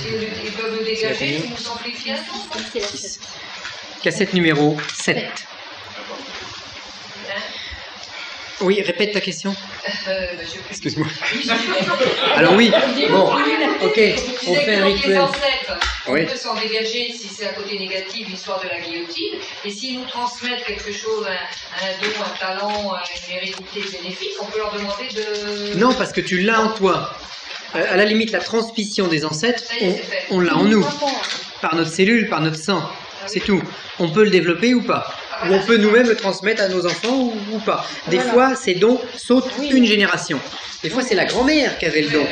Ils peuvent nous dégager, ils nous simplifient un peu. Cassette numéro 7. Oui, répète ta question. Excuse-moi. Alors oui, bon, ok, on fait un rituel. Les ancêtres, on Oui. peut s'en dégager si c'est un côté négatif, l'histoire de la guillotine. Et s'ils nous transmettent quelque chose, un don, un talent, une hérédité bénéfique, on peut leur demander de... Non, parce que tu l'as en toi. À la limite, la transmission des ancêtres, Ça y est, c'est fait. on l'a en nous. Par notre cellule, par notre sang. C'est tout. On peut le développer ou pas. Ou on peut nous-mêmes le transmettre à nos enfants ou pas. Des fois, ces dons sautent une génération. Des fois, c'est la grand-mère qui avait le don.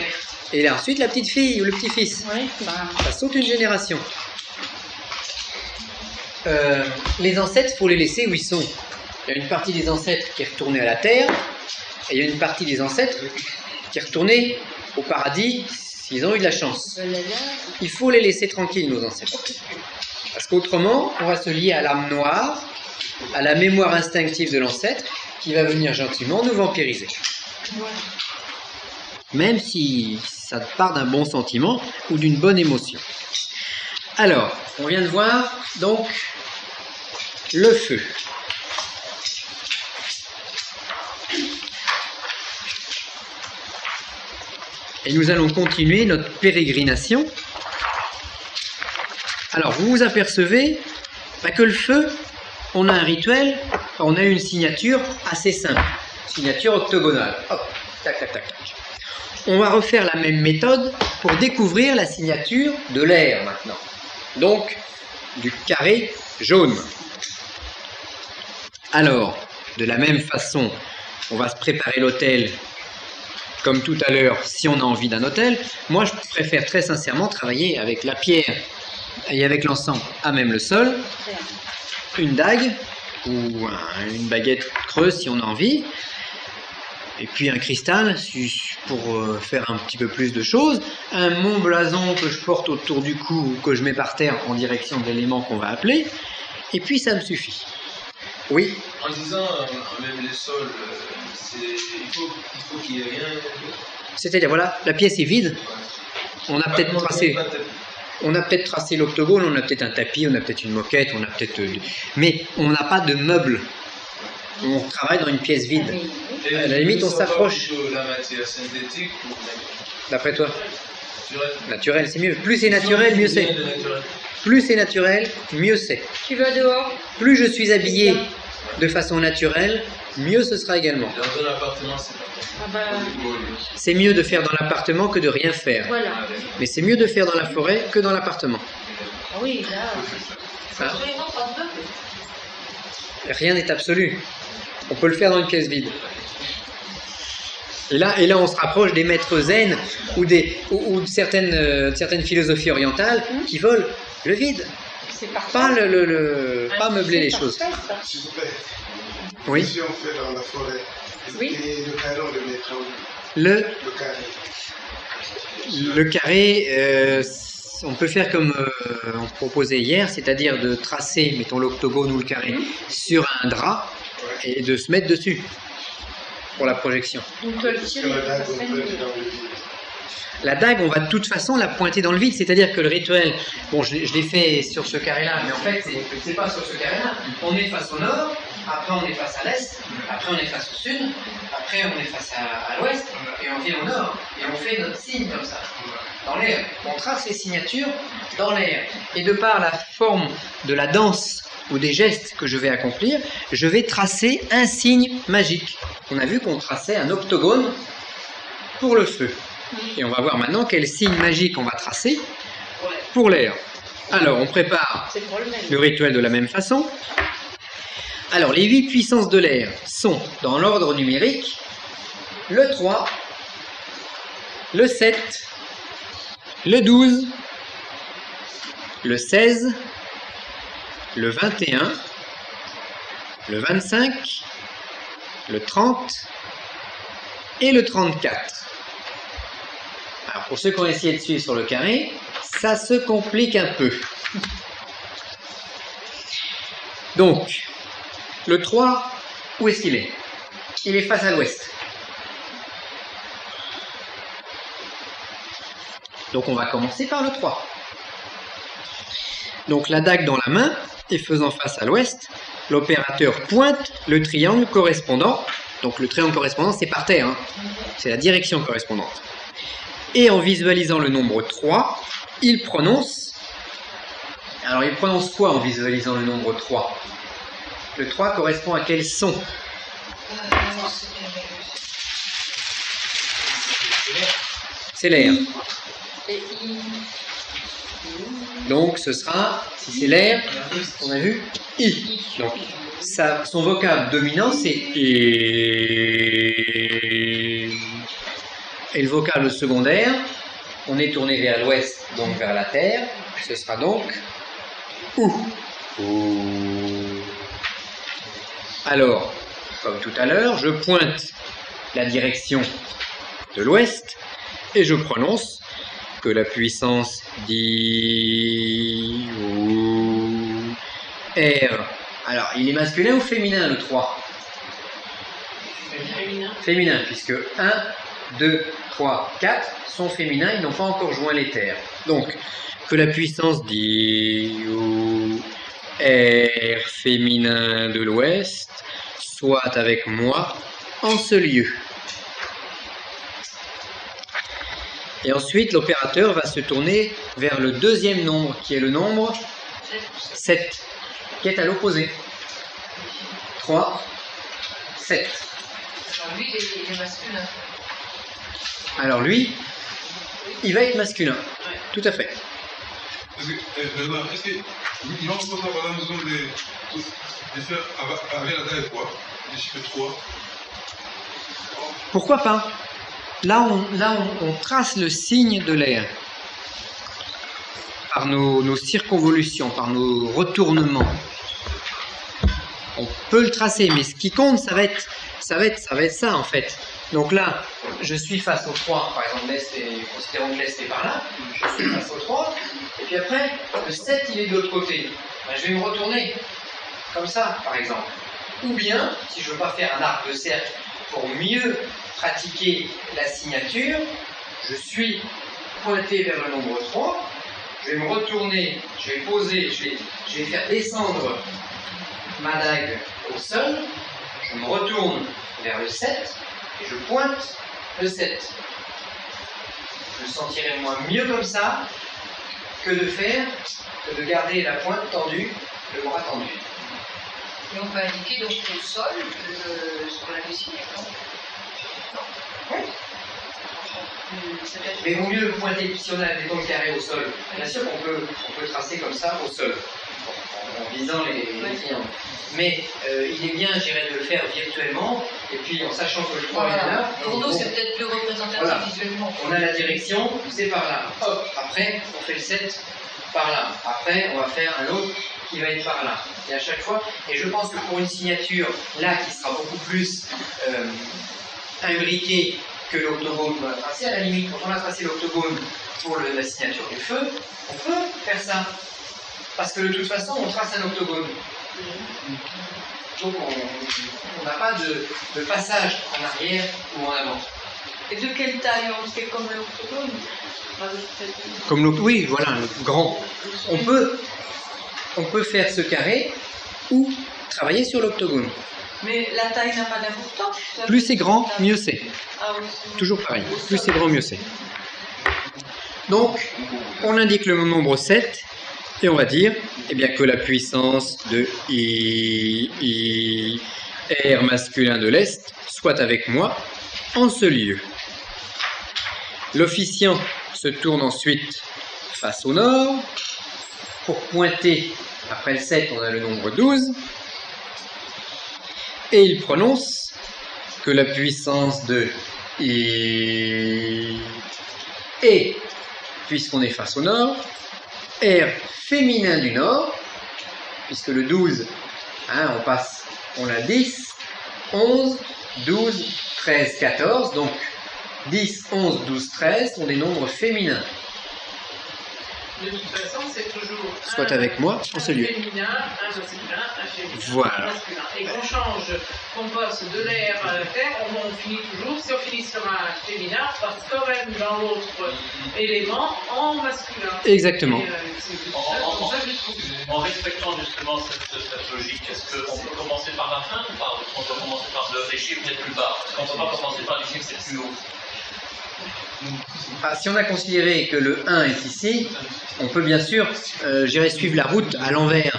Et là, ensuite, la petite fille ou le petit-fils. Ça saute une génération. Les ancêtres, il faut les laisser où ils sont. Il y a une partie des ancêtres qui est retournée à la terre. Et il y a une partie des ancêtres qui est retournée au paradis s'ils ont eu de la chance. Il faut les laisser tranquilles, nos ancêtres. Parce qu'autrement, on va se lier à l'âme noire, à la mémoire instinctive de l'ancêtre, qui va venir gentiment nous vampiriser. Même si ça part d'un bon sentiment ou d'une bonne émotion. Alors, on vient de voir, donc, le feu. Et nous allons continuer notre pérégrination. Alors, vous vous apercevez que le feu, on a un rituel, on a une signature assez simple. Signature octogonale. Hop, tac, tac, tac, tac. On va refaire la même méthode pour découvrir la signature de l'air maintenant. Donc, du carré jaune. Alors, de la même façon, on va se préparer l'autel comme tout à l'heure si on a envie d'un autel. Moi, je préfère très sincèrement travailler avec la pierre et avec l'encens à même le sol, une dague ou une baguette creuse si on a envie, et puis un cristal pour faire un petit peu plus de choses, un mont blason que je porte autour du cou ou que je mets par terre en direction de l'élément qu'on va appeler, et puis ça me suffit. Oui. En disant même les sols, il faut qu'il n'y ait rien. C'est-à-dire, voilà, la pièce est vide, on a peut-être tracé... On a peut-être tracé l'octogone, on a peut-être un tapis, on a peut-être une moquette, on a peut-être... Mais on n'a pas de meubles. On travaille dans une pièce vide. Et à la limite, on s'approche. La matière synthétique ou d'après toi? naturelle. Naturel, c'est mieux. Plus c'est naturel, mieux c'est. Plus c'est naturel, mieux c'est. Tu vas dehors? Plus je suis habillé de façon naturelle, mieux ce sera également. Dans un appartement, c'est pas C'est mieux de faire dans l'appartement que de rien faire. Voilà. Mais c'est mieux de faire dans la forêt que dans l'appartement. Oui, là. Hein? Rien n'est absolu. On peut le faire dans une pièce vide. Et là, on se rapproche des maîtres zen ou de certaines philosophies orientales qui veulent le vide. Pas pas meubler les choses. S'il vous plaît. Oui. Si on fait dans la forêt, Oui. et le carré, on le mettra où? Le carré. carré, on peut faire comme on proposait hier, c'est-à-dire de tracer, mettons l'octogone ou le carré, sur un drap et de se mettre dessus pour la projection. Donc toi, le Parce que la dague, on peut être dans le vide. La dague, on va de toute façon la pointer dans le vide, c'est-à-dire que le rituel, bon, je l'ai fait sur ce carré-là, mais en fait, c'est pas sur ce carré-là. On est face au nord, après on est face à l'est, après on est face au sud, après on est face à l'ouest, et on vient au nord, et on fait notre signe comme ça, dans l'air. On trace les signatures dans l'air. Et de par la forme de la danse ou des gestes que je vais accomplir, je vais tracer un signe magique. On a vu qu'on traçait un octogone pour le feu. Et on va voir maintenant quel signe magique on va tracer pour l'air. Alors, on prépare le rituel de la même façon. Alors, les 8 puissances de l'air sont, dans l'ordre numérique, le 3, le 7, le 12, le 16, le 21, le 25, le 30 et le 34. Alors, pour ceux qui ont essayé de suivre sur le carré, ça se complique un peu. Donc, le 3, où est-ce qu'il est? Il est face à l'ouest. Donc on va commencer par le 3. Donc la dague dans la main et faisant face à l'ouest, l'opérateur pointe le triangle correspondant. Donc le triangle correspondant, c'est par terre, hein. C'est la direction correspondante. Et en visualisant le nombre 3, il prononce... Alors il prononce quoi en visualisant le nombre 3? Le 3 correspond à quel son? C'est l'air. Donc ce sera, si c'est l'air, on a vu, I. Donc son vocable dominant c'est I. Et le vocable secondaire, on est tourné vers l'ouest, donc vers la terre, ce sera donc OU. Alors, comme tout à l'heure, je pointe la direction de l'ouest et je prononce que la puissance di ou R. Alors, il est masculin ou féminin le 3? Féminin, puisque 1, 2, 3, 4 sont féminins, ils n'ont pas encore joint les terres. Donc, que la puissance di ou R féminin de l'ouest soit avec moi en ce lieu. Et ensuite, l'opérateur va se tourner vers le deuxième nombre, qui est le nombre 7, qui est à l'opposé. 3, 7. Alors lui, il est masculin. Alors lui, il va être masculin. Tout à fait. Est-ce qu'il va pas par exemple de faire avec la taille quoi? Les chiffres 3. Pourquoi pas? Là, on trace le signe de l'air par nos circonvolutions, par nos retournements. On peut le tracer, mais ce qui compte, ça va être ça en fait. Donc là, je suis face au 3, par exemple, considérons que l'Est est par là, je suis face au 3, et puis après, le 7, il est de l'autre côté. Ben, je vais me retourner, comme ça, par exemple. Ou bien, si je ne veux pas faire un arc de cercle pour mieux pratiquer la signature, je suis pointé vers le nombre 3, je vais me retourner, je vais poser, je vais faire descendre ma dague au sol, je me retourne vers le 7, et je pointe le 7. Je me sentirai moins mieux comme ça que de garder la pointe tendue, le bras tendu. Et on peut indiquer donc au sol ce qu'on a dessiné, non? Oui. Mais il vaut mieux pointer, si on a des tons carrés au sol. Bien sûr qu'on peut tracer comme ça au sol, en visant les triangles. Mais il est bien, je dirais, de le faire virtuellement, et puis en sachant que le 3 est là. Pour nous, c'est peut-être plus représentatif voilà. visuellement. On a la direction, c'est par là. Hop, après, on fait le 7 par là. Après, on va faire un autre qui va être par là. Et à chaque fois, et je pense que pour une signature, là, qui sera beaucoup plus imbriquée que l'octogone qu'on a tracé, à la limite, quand on a tracé l'octogone pour la signature du feu, on peut faire ça. Parce que de toute façon, on trace un octogone. Donc on n'a pas de passage en arrière ou en avant. Et de quelle taille? On fait comme l'octogone? Comme oui, voilà, le grand. On peut faire ce carré ou travailler sur l'octogone. Mais la taille n'a pas d'importance. Plus c'est grand, mieux c'est. Ah oui, c'est Toujours pareil. Plus c'est grand, mieux c'est. Donc, on indique le nombre 7 et on va dire eh bien, que la puissance de I, R masculin de l'Est soit avec moi en ce lieu. L'officiant se tourne ensuite face au nord pour pointer, après le 7, on a le nombre 12, et il prononce que la puissance de I est, puisqu'on est face au nord, R féminin du nord, puisque le 12, hein, on a 10, 11, 12, 13, 14, donc 10, 11, 12, 13 sont des nombres féminins. De toute façon, c'est toujours soit avec moi en ce lieu. un féminin, un masculin, un féminin, Voilà. un masculin. Et qu'on change, qu'on passe de l'air à la terre, on finit toujours, si on finit sur un féminin, on passe quand même dans l'autre élément en masculin. Exactement. Et, c'est comme ça que je trouve. En respectant justement cette logique, est-ce qu'on peut commencer par la fin ou pas? On peut commencer par des chiffres peut-être plus bas. Parce qu'on ne peut pas commencer par des chiffres c'est plus haut. Ah, si on a considéré que le 1 est ici, on peut bien sûr j'irai suivre la route à l'envers,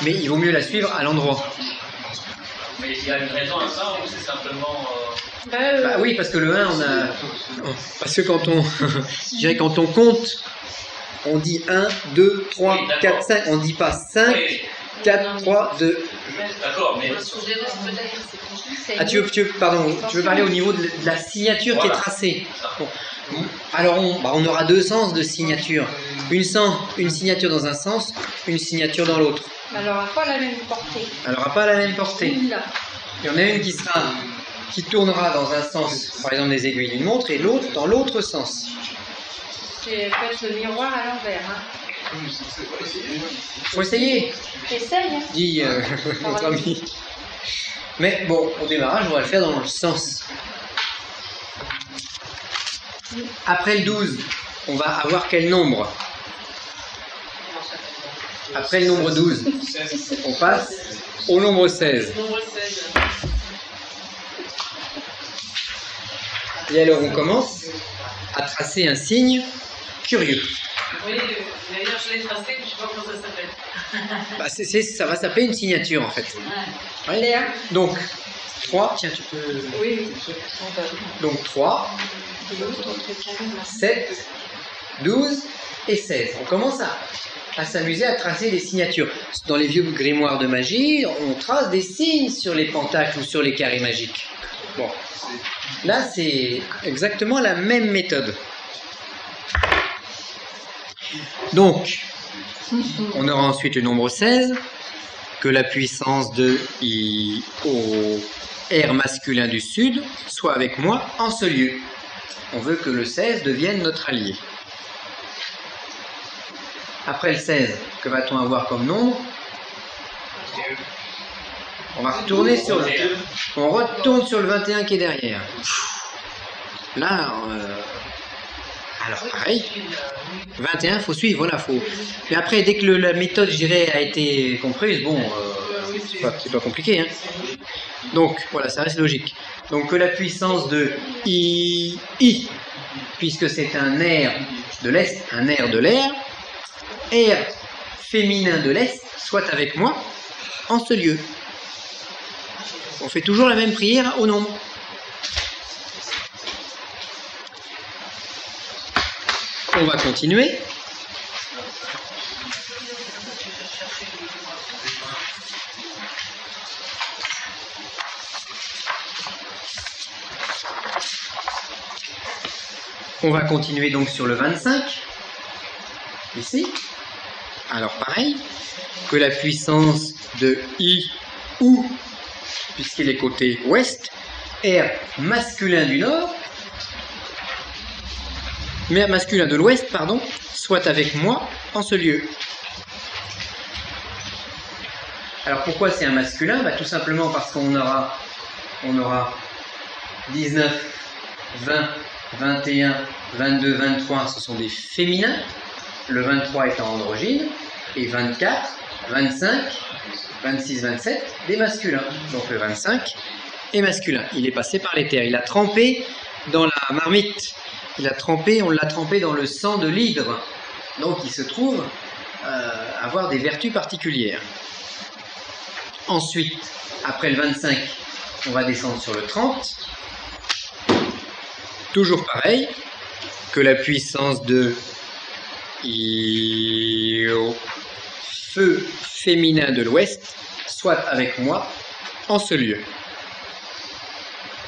mais il vaut mieux la suivre à l'endroit. Mais il y a une raison à ça ou c'est simplement... Bah oui, parce que le 1, on a... Parce que quand on... je dirais quand on compte, on dit 1, 2, 3, Oui, d'accord. 4, 5, on ne dit pas 5, Oui, 4, 3, 2. d'accord, mais... Ah, tu veux parler au niveau de la signature qui est Voilà. tracée. Bon. Alors, on aura deux sens de signature. Une signature dans un sens, une signature dans l'autre. Elle n'aura pas la même portée. Elle n'aura pas la même portée. Une là. Il y en a une qui tournera dans un sens, par exemple des aiguilles d'une montre, et l'autre dans l'autre sens. C'est peut-être le miroir à l'envers. Hein. Faut essayer, Essaye. Hein. dit notre ami. Mais bon, au démarrage, on va le faire dans le sens. Après le 12, on va avoir quel nombre? Après le nombre 12, on passe au nombre 16. Nombre 16. Et alors on commence à tracer un signe curieux. Oui, d'ailleurs, je l'ai tracé, mais je ne sais pas comment ça s'appelle. Bah, ça va s'appeler une signature en fait. Ouais. Donc 3, tiens tu peux... Oui. Donc 3, 7, 12 et 16. On commence à s'amuser à tracer des signatures. Dans les vieux grimoires de magie, on trace des signes sur les pentacles ou sur les carrés magiques. Bon. Là, c'est exactement la même méthode. Donc, on aura ensuite le nombre 16, que la puissance de I au R masculin du Sud soit avec moi en ce lieu. On veut que le 16 devienne notre allié. Après le 16, que va-t-on avoir comme nombre? On va retourner sur le... On retourne sur le 21 qui est derrière. Là, alors pareil, 21, faut suivre, voilà, faut... Mais après, dès que la méthode, je dirais, a été comprise, bon, c'est pas compliqué, hein. Donc, voilà, ça reste logique. Donc, que la puissance de I, puisque c'est un air de l'Est, un air de l'air, R féminin de l'Est, soit avec moi en ce lieu. On fait toujours la même prière au nombre. On va continuer. On va continuer donc sur le 25, ici. Alors pareil, que la puissance de I ou, puisqu'il est côté ouest, R masculin du nord, mais masculin de l'ouest, pardon, soit avec moi en ce lieu. Alors pourquoi c'est un masculin? Tout simplement parce qu'on aura 19, 20, 21, 22, 23, ce sont des féminins, le 23 étant androgyne, et 24, 25, 26, 27, des masculins. Donc le 25 est masculin. Il est passé par les terres. Il a trempé dans la marmite. On l'a trempé dans le sang de l'hydre. Donc il se trouve avoir des vertus particulières. Ensuite, après le 25, on va descendre sur le 30. Toujours pareil, que la puissance de feu féminin de l'Ouest soit avec moi en ce lieu.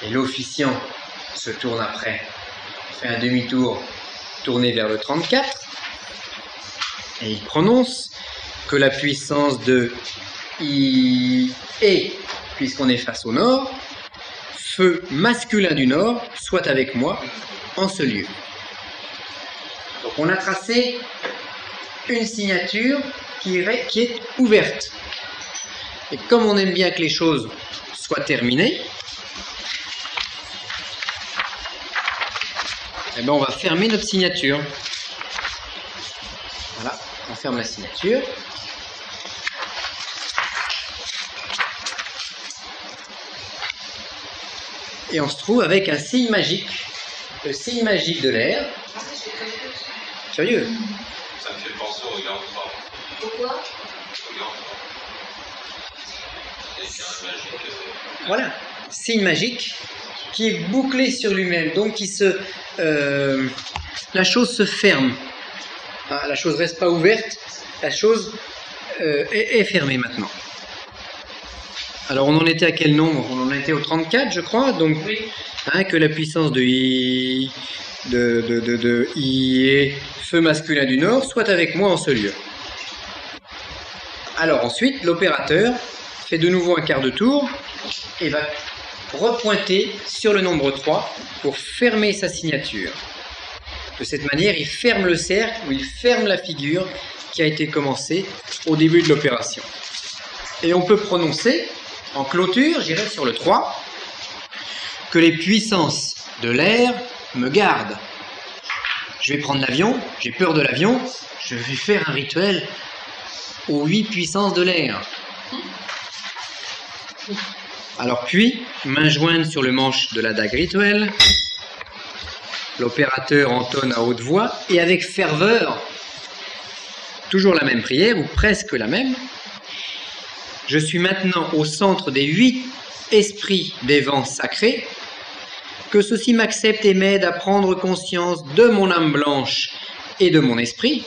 Et l'officiant se tourne après, fait un demi-tour tourné vers le 34, et il prononce que la puissance de puisqu'on est face au nord, feu masculin du nord soit avec moi en ce lieu. Donc on a tracé une signature qui est ouverte. Et comme on aime bien que les choses soient terminées, eh ben on va fermer notre signature. Voilà, on ferme la signature. Et on se trouve avec un signe magique, le signe magique de l'air. Sérieux? Ça me fait penser au regard de Thor. Pourquoi? Regard de Thor. Et qu'il y a un magique. Voilà, signe magique qui est bouclé sur lui-même, donc la chose se ferme. Ah, la chose reste pas ouverte, la chose est fermée maintenant. Alors on en était à quel nombre? On en était au 34 je crois, donc que la puissance de I, de I et feu masculin du Nord soit avec moi en ce lieu. Alors ensuite l'opérateur fait de nouveau un quart de tour et va repointer sur le nombre 3 pour fermer sa signature. De cette manière, il ferme le cercle ou il ferme la figure qui a été commencée au début de l'opération. Et on peut prononcer en clôture, j'irai sur le 3, que les puissances de l'air me gardent. Je vais prendre l'avion, j'ai peur de l'avion, je vais faire un rituel aux 8 puissances de l'air. Alors puis, main jointe sur le manche de la dague rituelle, l'opérateur entonne à haute voix et avec ferveur, toujours la même prière ou presque la même. Je suis maintenant au centre des 8 esprits des vents sacrés, que ceux-ci m'acceptent et m'aident à prendre conscience de mon âme blanche et de mon esprit,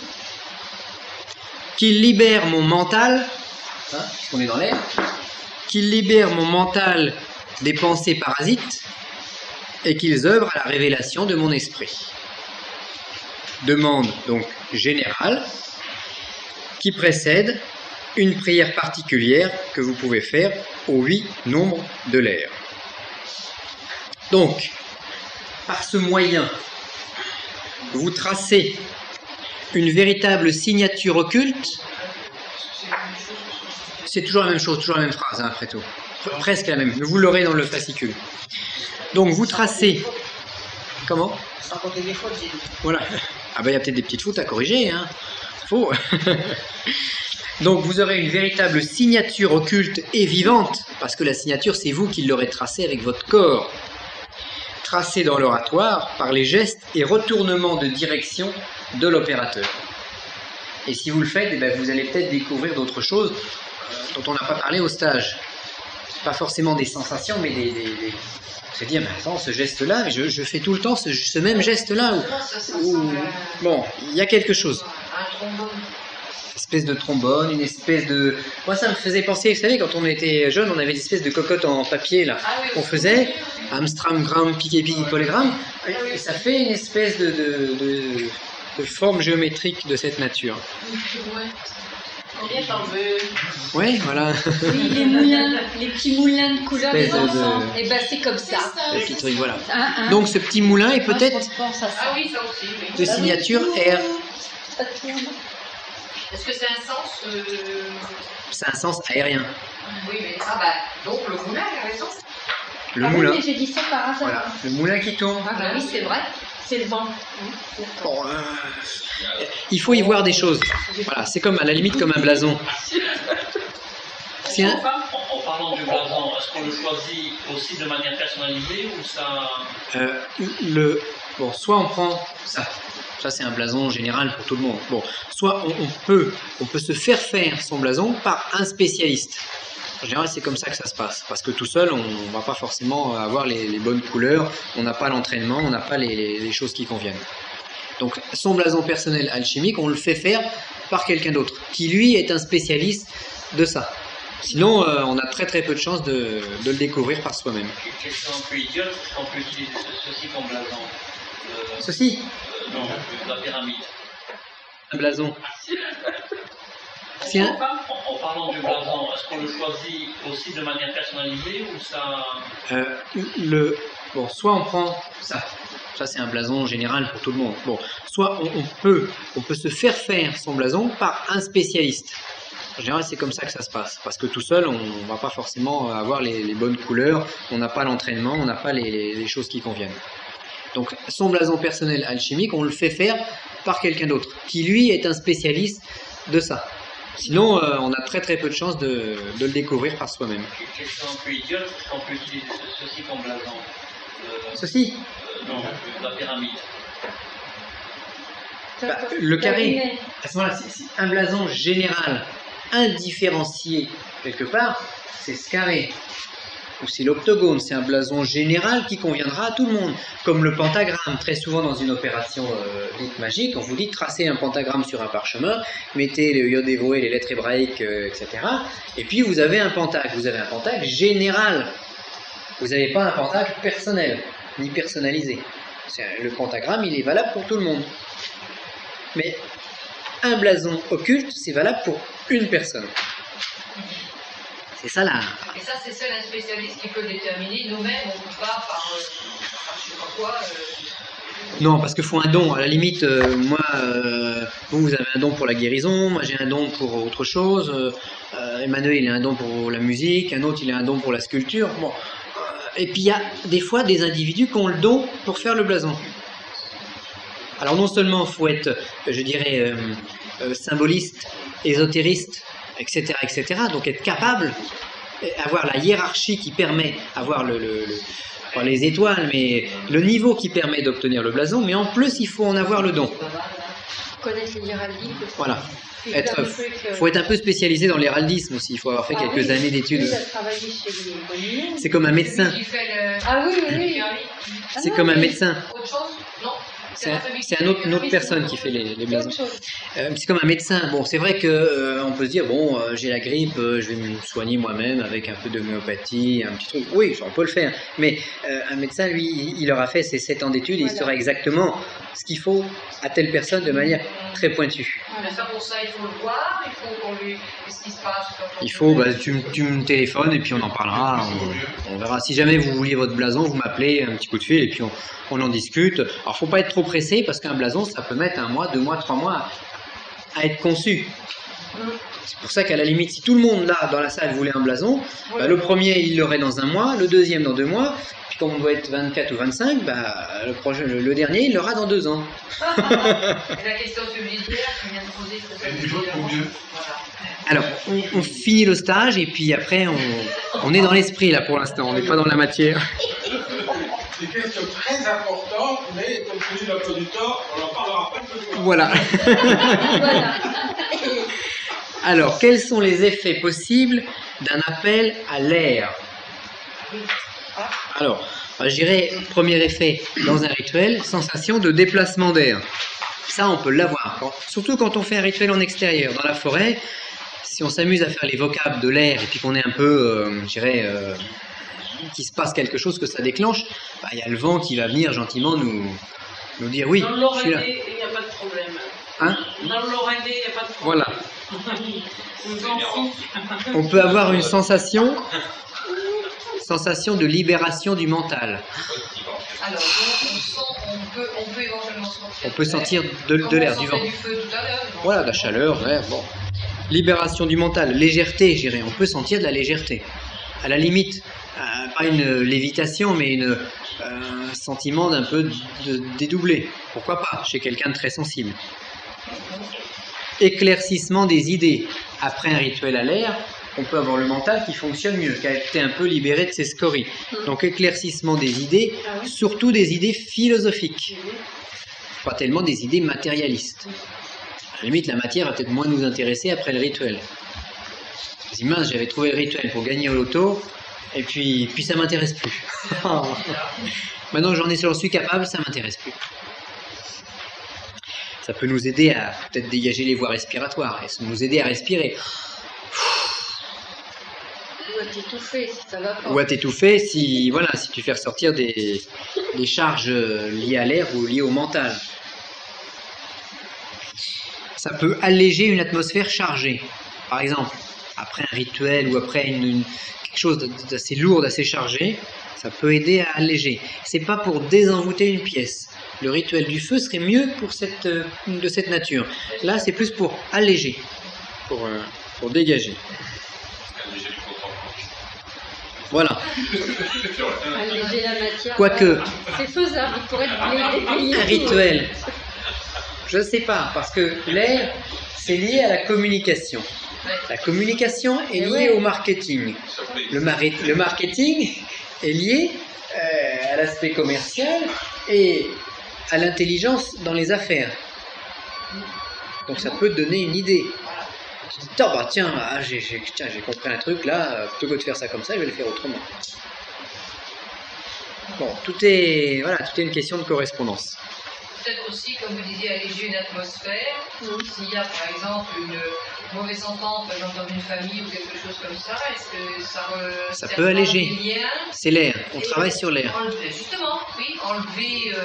qu'ils libèrent mon mental, on est dans l'air, qu'ils libèrent mon mental des pensées parasites et qu'ils œuvrent à la révélation de mon esprit. Demande donc générale qui précède une prière particulière que vous pouvez faire aux 8 nombres de l'air. Donc, par ce moyen, vous tracez une véritable signature occulte. C'est toujours la même chose, toujours la même phrase, après tout. Presque la même, mais vous l'aurez dans le fascicule. Donc, vous tracez... Comment? Sans compter des fautes, j'ai dit. Voilà. Ah ben, il y a peut-être des petites fautes à corriger, hein. Faut. Donc, vous aurez une véritable signature occulte et vivante, parce que la signature, c'est vous qui l'aurez tracée avec votre corps. Tracée dans l'oratoire par les gestes et retournements de direction de l'opérateur. Et si vous le faites, eh ben, vous allez peut-être découvrir d'autres choses dont on n'a pas parlé au stage. Pas forcément des sensations, mais se dire, mais attends, ce geste-là, je fais tout le temps ce même geste-là. Bon, il y a quelque chose. Un trombone. Une espèce de trombone, une espèce de... Moi, ça me faisait penser, vous savez, quand on était jeune, on avait des espèces de cocottes en papier, là, qu'on faisait, Amstram, gramme, piqué, polygramme, et ça fait une espèce de forme géométrique de cette nature. Combien t'en veux? Oui, voilà. Oui, les moulins, les petits moulins de couleur des Espèce de- enfants. Et ben c'est comme ça. Le petit truc, voilà. Hein. Donc, ce petit moulin est Moi, peut-être je pense à ça. Ah oui, ça aussi, oui. de signature R. Ça tourne. Est-ce que c'est un sens C'est un sens aérien. Oui, mais... Ah bah, donc le moulin, il a raison. Le Ah oui, moulin. mais j'ai dit ça par hasard. Voilà. Le moulin qui tourne. Ah bah oui, c'est vrai. C'est le vent. Bon, il faut y voir des choses. Voilà, c'est comme à la limite comme un blason. C'est un- En parlant du blason, est-ce qu'on le choisit aussi de manière personnalisée ou ça... Bon, soit on prend ça. Ça, c'est un blason général pour tout le monde. Bon, soit on peut se faire son blason par un spécialiste. En général, c'est comme ça que ça se passe. Parce que tout seul, on ne va pas forcément avoir les bonnes couleurs, on n'a pas l'entraînement, on n'a pas les choses qui conviennent. Donc, son blason personnel alchimique, on le fait faire par quelqu'un d'autre, qui lui est un spécialiste de ça. Sinon, on a très très peu de chances de le découvrir par soi-même. Question un peu idiote, est-ce qu'on peut utiliser ceci comme blason? Ceci, Non, la pyramide. un blason. C'est un... En parlant du blason, est-ce qu'on le choisit aussi de manière personnalisée ou ça... Bon, soit on prend ça. Ça, c'est un blason général pour tout le monde. Bon, soit on peut se faire son blason par un spécialiste. En général, c'est comme ça que ça se passe. Parce que tout seul, on ne va pas forcément avoir les bonnes couleurs, on n'a pas l'entraînement, on n'a pas les choses qui conviennent. Donc, son blason personnel alchimique, on le fait faire par quelqu'un d'autre, qui lui est un spécialiste de ça. Sinon, on a très très peu de chances de le découvrir par soi-même. Question un peu idiote, est-ce qu'on peut utiliser ceci comme blason? Ceci, Non, la pyramide. bah, le carré, à ce moment-là, c'est un blason général, indifférencié quelque part, c'est ce carré. Ou c'est l'octogone, c'est un blason général qui conviendra à tout le monde. Comme le pentagramme, très souvent dans une opération dite magique, on vous dit de tracer un pentagramme sur un parchemin, mettez le iode dévoé, les lettres hébraïques, etc. Et puis vous avez un pentacle. Vous avez un pentacle général. Vous n'avez pas un pentacle personnel, ni personnalisé. Le pentagramme, il est valable pour tout le monde. Mais un blason occulte, c'est valable pour une personne. C'est ça là. Et ça, c'est seul un spécialiste qui peut le déterminer. Nous-mêmes, on ne peut pas par je sais pas quoi. Non, parce qu'il faut un don. À la limite, vous avez un don pour la guérison, moi j'ai un don pour autre chose. Emmanuel, il a un don pour la musique, un autre, il a un don pour la sculpture. Bon. Et puis il y a des fois des individus qui ont le don pour faire le blason. Alors non seulement il faut être, je dirais, symboliste, ésotériste, etc., etc. Donc être capable, avoir la hiérarchie qui permet, avoir pas les étoiles, mais le niveau qui permet d'obtenir le blason, mais en plus il faut en avoir le don. Connaître l'héraldique aussi. Voilà. Faut être un peu spécialisé dans l'héraldisme aussi, il faut avoir fait quelques années d'études. Oui, il a travaillé chez les Bonniers. C'est comme un médecin. Ah oui, oui. C'est comme un médecin. Autre chose? Non. C'est une autre personne qui fait les blasons. C'est comme un médecin. Bon, c'est vrai que on peut se dire, bon, j'ai la grippe, je vais me soigner moi-même avec un peu d'homéopathie, un petit truc. Oui, on peut le faire. Mais un médecin, lui, il aura fait ses 7 ans d'études et il saura exactement ce qu'il faut à telle personne de manière très pointue. Mais ça, pour ça, il faut le voir, il faut qu'on lui... Qu'est-ce qui se passe? Il faut, tu me téléphones et puis on en parlera. On verra. Si jamais vous vouliez votre blason, vous m'appelez, un petit coup de fil et puis on en discute. Alors, faut pas être trop pressé parce qu'un blason, ça peut mettre 1 mois, 2 mois, 3 mois à être conçu. C'est pour ça qu'à la limite, si tout le monde là dans la salle voulait un blason, bah, le premier il l'aurait dans 1 mois, le deuxième dans 2 mois, puis comme on doit être 24 ou 25, bah, le dernier il l'aura dans 2 ans. Et la question subsidiaire qui vient de poser, c'est Il faut combien? Alors, on finit le stage et puis après on est dans l'esprit là pour l'instant, on n'est pas dans la matière. C'est une question très importante, mais comme tu dis dans peu du temps, on en parlera pas ce soir. Voilà. Voilà. Alors, quels sont les effets possibles d'un appel à l'air? Alors, je dirais, premier effet dans un rituel, sensation de déplacement d'air. Ça, on peut l'avoir. Surtout quand on fait un rituel en extérieur, dans la forêt, si on s'amuse à faire les vocables de l'air et puis qu'on est un peu, je dirais, qu'il se passe quelque chose, que ça déclenche, bah, y a le vent qui va venir gentiment nous dire oui, Dans je suis là. l'oreiller, il n'y a pas de problème. Hein? Dans l'oreiller, il n'y a pas de problème. Voilà. On s'en fout. On peut avoir une sensation de libération du mental. Alors, on peut éventuellement sentir. On peut sentir de l'air, du vent. Du feu tout à l'heure. Voilà, de la chaleur, l'air, bon. Libération du mental, légèreté, je dirais. On peut sentir de la légèreté. À la limite, pas une lévitation, mais un sentiment d'un peu dédoublé. Pourquoi pas, chez quelqu'un de très sensible. Éclaircissement des idées. Après un rituel à l'air, on peut avoir le mental qui fonctionne mieux, qui a été un peu libéré de ses scories. Donc éclaircissement des idées, surtout des idées philosophiques. Pas tellement des idées matérialistes. À la limite, la matière va peut-être moins nous intéresser après le rituel. Je dis, mince, j'avais trouvé le rituel pour gagner au loto, et puis ça m'intéresse plus. Maintenant j'en suis capable, ça m'intéresse plus. Ça peut nous aider à peut-être dégager les voies respiratoires, et nous aider à respirer. Ou à t'étouffer si ça va pas. Ou à t'étouffer si tu fais ressortir des charges liées à l'air ou liées au mental. Ça peut alléger une atmosphère chargée. Par exemple, après un rituel ou après quelque chose d'assez lourd, d'assez chargé, ça peut aider à alléger. C'est pas pour désenvoûter une pièce. Le rituel du feu serait mieux de cette nature. Là, c'est plus pour alléger, pour dégager. Voilà. Alléger la matière. Quoique, C'est faisable pour être un rituel, je ne sais pas, parce que l'air, c'est lié à la communication. La communication est liée au marketing. Le marketing est lié à l'aspect commercial et à l'intelligence dans les affaires. Donc ça peut te donner une idée. Tu te dis, tiens, j'ai compris un truc là, plutôt que de faire ça comme ça, je vais le faire autrement. Bon, tout est une question de correspondance. Peut-être aussi, comme vous disiez, alléger une atmosphère. S'il y a par exemple une mauvaise entente, par exemple dans une famille ou quelque chose comme ça, est-ce que ça peut alléger? C'est l'air, on travaille sur l'air. Justement, oui, enlever.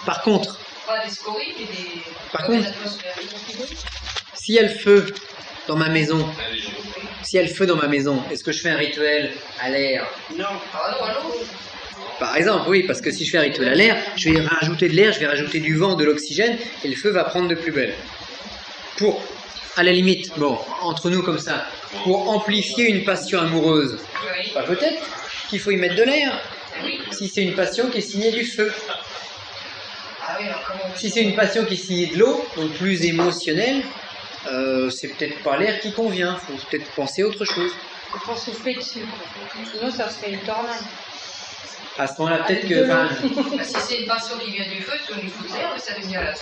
Par contre, pas des scories, mais des. Par contre, s'il y a le feu dans ma maison, est-ce que je fais un rituel à l'air? Non. Ah non, à l'eau. Par exemple, oui, parce que si je fais un rituel à l'air, je vais rajouter de l'air, je vais rajouter du vent, de l'oxygène, et le feu va prendre de plus belle. Pour, à la limite, bon, entre nous comme ça, pour amplifier une passion amoureuse, bah, peut-être qu'il faut y mettre de l'air, si c'est une passion qui est signée du feu. Si c'est une passion qui est signée de l'eau, donc plus émotionnelle, c'est peut-être pas l'air qui convient, il faut peut-être penser à autre chose. Il faut souffler dessus. Sinon, ça serait une tornade. À ce moment-là, peut-être que... Si c'est une passion qui vient du feu, tu lui fous de l'air, mais ça devient la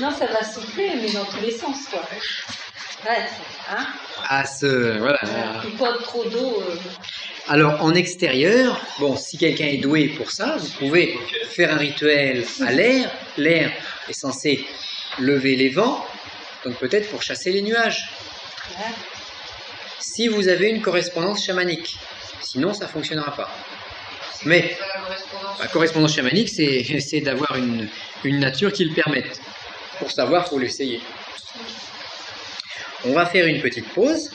Non, ça va souffler, mais dans tous les sens, quoi. Ouais, hein. Voilà. Il faut pas trop d'eau. Alors, en extérieur, bon, si quelqu'un est doué pour ça, vous pouvez faire un rituel à l'air. L'air est censé lever les vents, donc peut-être pour chasser les nuages. Ouais. Si vous avez une correspondance chamanique. Sinon, ça ne fonctionnera pas. Mais la correspondance chamanique, c'est d'avoir une nature qui le permette. Pour savoir, il faut l'essayer. On va faire une petite pause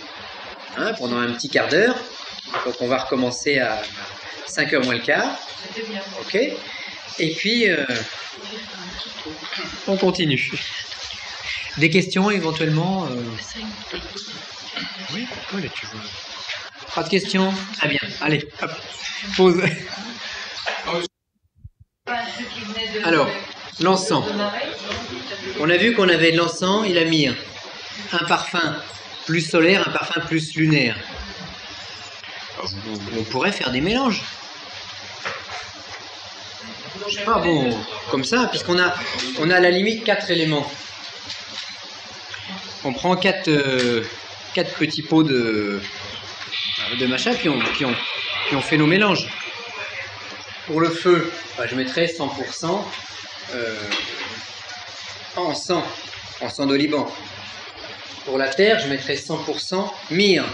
pendant un petit quart d'heure. Donc, on va recommencer à 5h moins le quart. C'était bien. OK. Et puis, on continue. Des questions éventuellement Oui, là, tu veux. Pas de questions? Très bien. Allez, hop, pause. Alors, l'encens. On a vu qu'on avait de l'encens et la myrrhe. Un parfum plus solaire, un parfum plus lunaire. On pourrait faire des mélanges. Ah bon, comme ça, puisqu'on a à la limite 4 éléments. On prend 4 petits pots de machin, puis on fait nos mélanges. Pour le feu, je mettrai 100% encens d'oliban. Pour la terre, je mettrai 100% myrrhe.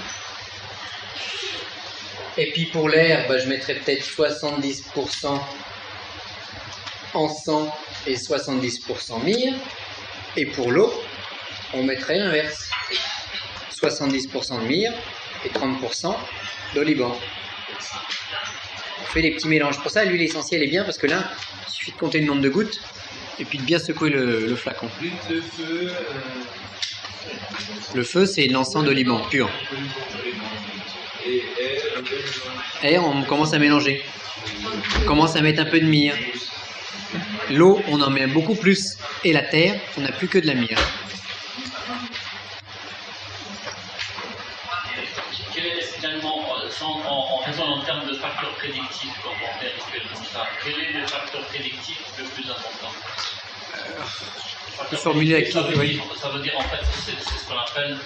Et puis pour l'air, je mettrai peut-être 70% encens et 70% myrrhe. Et pour l'eau, on mettrait l'inverse. 70% de myrrhe et 30% d'oliban. On fait des petits mélanges. Pour ça, l'huile essentielle est bien parce que là, il suffit de compter le nombre de gouttes et puis de bien secouer le flacon. Le feu, c'est l'encens d'oliban pur. Et on commence à mélanger. On commence à mettre un peu de myrrhe. L'eau, on en met beaucoup plus. Et la terre, on n'a plus que de la myrrhe. En raisonnant en termes de facteurs prédictifs, quand on fait un rituel comme ça, quel est le facteur prédictif le plus important? Formuler avec ça veut dire en fait, c'est ce qu'on appelle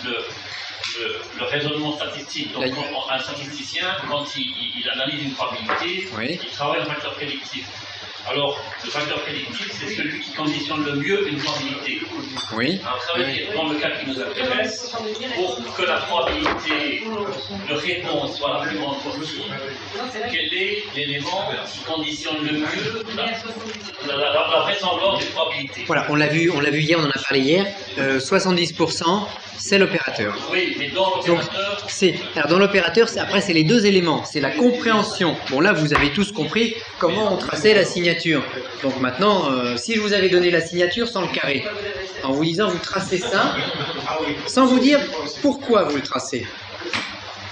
le raisonnement statistique. Donc un statisticien, quand il analyse une probabilité, il travaille en facteur prédictif. Alors, le facteur prédictif, c'est celui qui conditionne le mieux une probabilité. Oui. Alors, ça veut dire, dans le cas qui nous intéresse, pour que la probabilité de réponse soit la plus grande possible, quel est l'élément qui conditionne le mieux la vraisemblance des probabilités? Voilà, on l'a vu hier, on en a parlé hier. 70%, c'est l'opérateur. Oui, mais dans l'opérateur... Alors dans l'opérateur, après c'est les deux éléments, c'est la compréhension. Bon là vous avez tous compris comment on traçait la signature. Donc maintenant, si je vous avais donné la signature sans le carré, en vous disant vous tracez ça, sans vous dire pourquoi vous le tracez,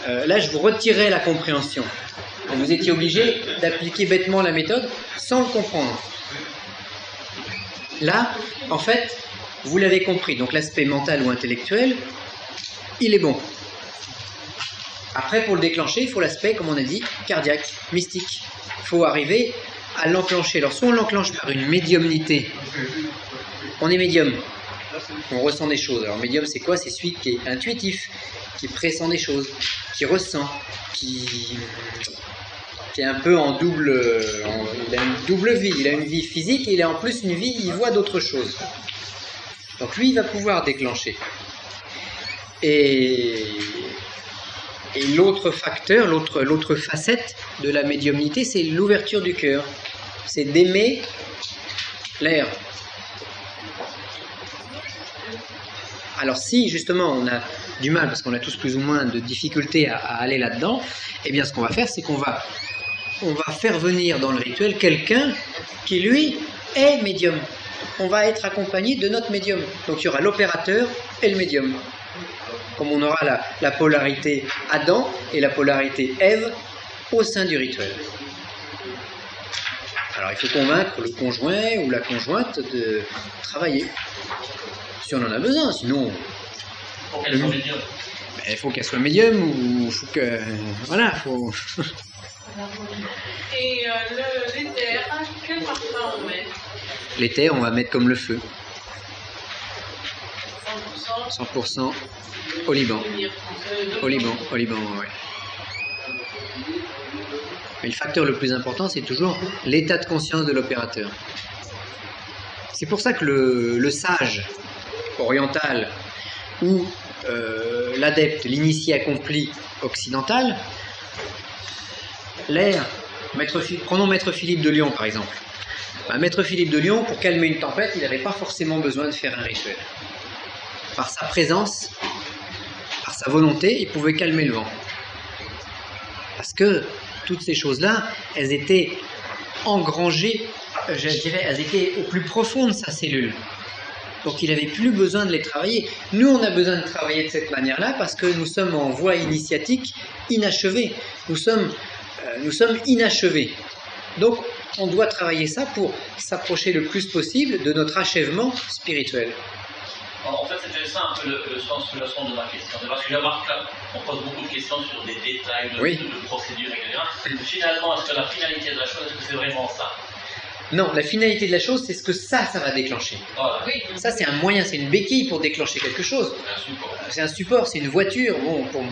là je vous retirais la compréhension. Donc, vous étiez obligé d'appliquer bêtement la méthode sans le comprendre. Là, en fait, vous l'avez compris, donc l'aspect mental ou intellectuel, il est bon. Après, pour le déclencher, il faut l'aspect, comme on a dit, cardiaque, mystique. Il faut arriver à l'enclencher. Alors, soit on l'enclenche par une médiumnité. On est médium. On ressent des choses. Alors, médium, c'est quoi? C'est celui qui est intuitif, qui pressent des choses, qui ressent, qui est un peu en double... il a une double vie. Il a une vie physique et il a en plus une vie, il voit d'autres choses. Donc lui, il va pouvoir déclencher. Et l'autre facteur, l'autre facette de la médiumnité, c'est l'ouverture du cœur. C'est d'aimer l'air. Alors si justement on a du mal, parce qu'on a tous plus ou moins de difficultés à aller là-dedans, eh bien ce qu'on va faire, c'est qu'on va faire venir dans le rituel quelqu'un qui lui est médium. On va être accompagné de notre médium. Donc il y aura l'opérateur et le médium. Comme on aura la polarité Adam et la polarité Ève au sein du rituel. Alors il faut convaincre le conjoint ou la conjointe de travailler. Si on en a besoin, sinon... Il faut qu'elle soit médium ou il faut que... Voilà, faut... Et l'éther, quel parfum on met? L'éther, on va mettre comme le feu. 100%. 100% au Liban. Au Liban, oui. Mais le facteur le plus important, c'est toujours l'état de conscience de l'opérateur. C'est pour ça que le sage oriental ou l'adepte, l'initié accompli occidental, l'air, prenons Maître Philippe de Lyon par exemple. Maître Philippe de Lyon, pour calmer une tempête, il n'avait pas forcément besoin de faire un rituel. Par sa présence, par sa volonté, il pouvait calmer le vent. Parce que toutes ces choses-là, elles étaient engrangées, je dirais, elles étaient au plus profond de sa cellule. Donc il n'avait plus besoin de les travailler. Nous, on a besoin de travailler de cette manière-là parce que nous sommes en voie initiatique inachevée. Nous sommes inachevés. Donc, on doit travailler ça pour s'approcher le plus possible de notre achèvement spirituel. En fait, c'était ça un peu le sens de la leçon de ma question. Parce que je remarque qu'on pose beaucoup de questions sur des détails de procédures, etc. Finalement, est-ce que la finalité de la chose, est-ce que c'est vraiment ça? Non, la finalité de la chose, c'est ce que ça va déclencher. Voilà. Oui, ça, c'est un moyen, c'est une béquille pour déclencher quelque chose. C'est un support, c'est une voiture. Bon, pour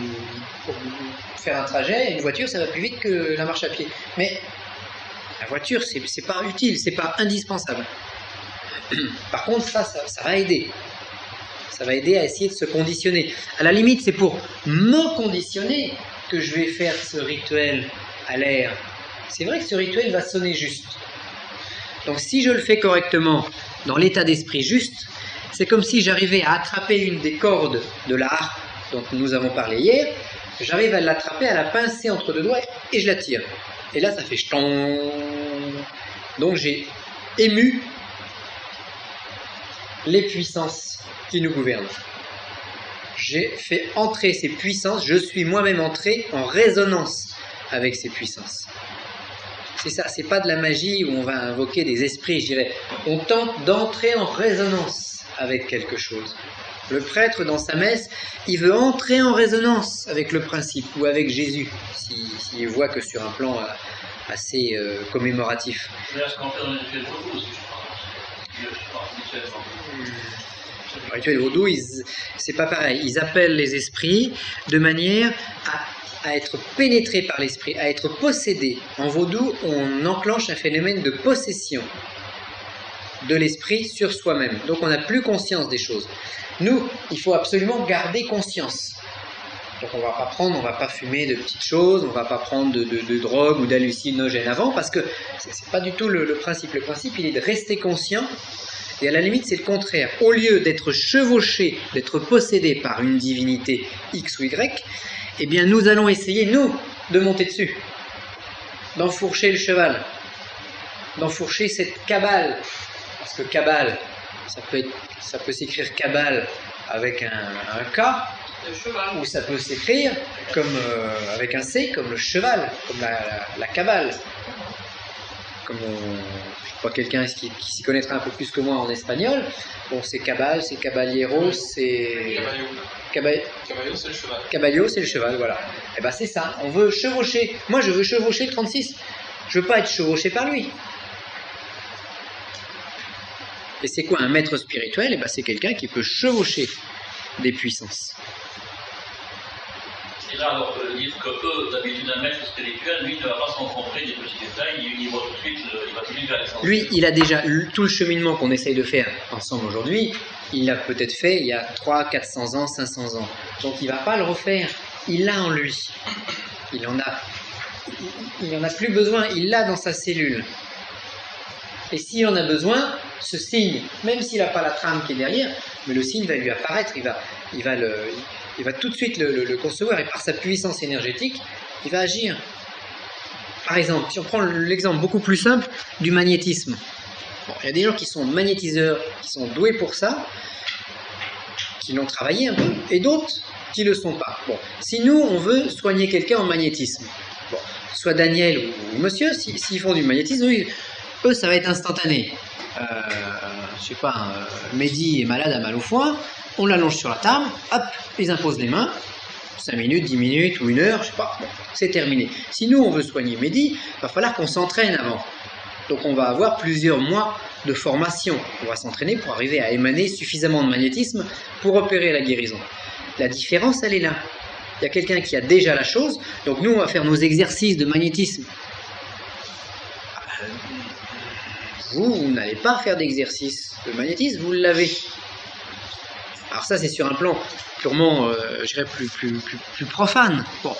faire un trajet, une voiture, ça va plus vite que la marche à pied. Mais la voiture, c'est pas utile, c'est pas indispensable. Par contre, ça va aider. Ça va aider à essayer de se conditionner. À la limite, c'est pour me conditionner que je vais faire ce rituel à l'air. C'est vrai que ce rituel va sonner juste. Donc si je le fais correctement, dans l'état d'esprit juste, c'est comme si j'arrivais à attraper une des cordes de la harpe dont nous avons parlé hier, j'arrive à l'attraper, à la pincer entre deux doigts et je la tire. Et là, ça fait ch'ton. Donc j'ai ému les puissances qui nous gouvernent. J'ai fait entrer ces puissances, je suis moi-même entré en résonance avec ces puissances. C'est ça, c'est pas de la magie où on va invoquer des esprits, je dirais. On tente d'entrer en résonance avec quelque chose. Le prêtre, dans sa messe, il veut entrer en résonance avec le principe ou avec Jésus, s'il voit que sur un plan assez commémoratif. Mais est-ce qu'on fait dans le rituel vaudou aussi, le rituel vaudou, c'est pas pareil. Ils appellent les esprits de manière à être pénétré par l'esprit, à être possédé. En vaudou, on enclenche un phénomène de possession de l'esprit sur soi-même. Donc on n'a plus conscience des choses. Nous, il faut absolument garder conscience. Donc on ne va pas fumer de petites choses, on ne va pas prendre de drogue ou d'hallucinogènes avant, parce que c'est pas du tout le principe. Le principe, il est de rester conscient Et à la limite, c'est le contraire. Au lieu d'être chevauché, d'être possédé par une divinité X ou Y, eh bien nous allons essayer, nous, de monter dessus, d'enfourcher le cheval, d'enfourcher cette cabale. Parce que cabale, ça peut s'écrire cabale avec un K, ou ça peut s'écrire comme avec un C, comme le cheval, comme la cabale. Comme je crois quelqu'un qui s'y connaîtra un peu plus que moi en espagnol. Bon, c'est cabal, c'est caballero, c'est... Caballo, c'est le cheval. Caballo, c'est le cheval, voilà. Et ben c'est ça, on veut chevaucher. Moi, je veux chevaucher le 36. Je veux pas être chevauché par lui. Et c'est quoi un maître spirituel? Et ben c'est quelqu'un qui peut chevaucher des puissances. Et là, alors, dire que eux, d'habitude, un maître spirituel, lui, ne va pas s'encombrer des petits détails, il voit tout de suite, il va tout de suite vers l'essentiel. Lui, il a déjà tout le cheminement qu'on essaye de faire ensemble aujourd'hui, il l'a peut-être fait il y a 300, 400 ans, 500 ans. Donc il ne va pas le refaire. Il l'a en lui. Il en a plus besoin, il l'a dans sa cellule. Et s'il en a besoin, ce signe, même s'il n'a pas la trame qui est derrière, mais le signe va lui apparaître, il va tout de suite le concevoir, et par sa puissance énergétique, il va agir. Par exemple, si on prend l'exemple beaucoup plus simple du magnétisme. Bon, il y a des gens qui sont magnétiseurs, qui sont doués pour ça, qui l'ont travaillé un peu, et d'autres qui ne le sont pas. Bon, si nous, on veut soigner quelqu'un en magnétisme, bon, soit Daniel ou monsieur, s'ils font du magnétisme, eux, ça va être instantané. Je sais pas, Mehdi est malade, a mal au foie, on l'allonge sur la table, hop, ils imposent les mains, 5 minutes, 10 minutes ou 1 heure, je sais pas, bon, c'est terminé. Si nous, on veut soigner Mehdi, il va falloir qu'on s'entraîne avant. Donc on va avoir plusieurs mois de formation. On va s'entraîner pour arriver à émaner suffisamment de magnétisme pour opérer la guérison. La différence, elle est là. Il y a quelqu'un qui a déjà la chose, donc nous, on va faire nos exercices de magnétisme. Vous n'allez pas faire d'exercice de magnétisme, vous l'avez. Alors ça, c'est sur un plan purement, je dirais, plus profane. Bon.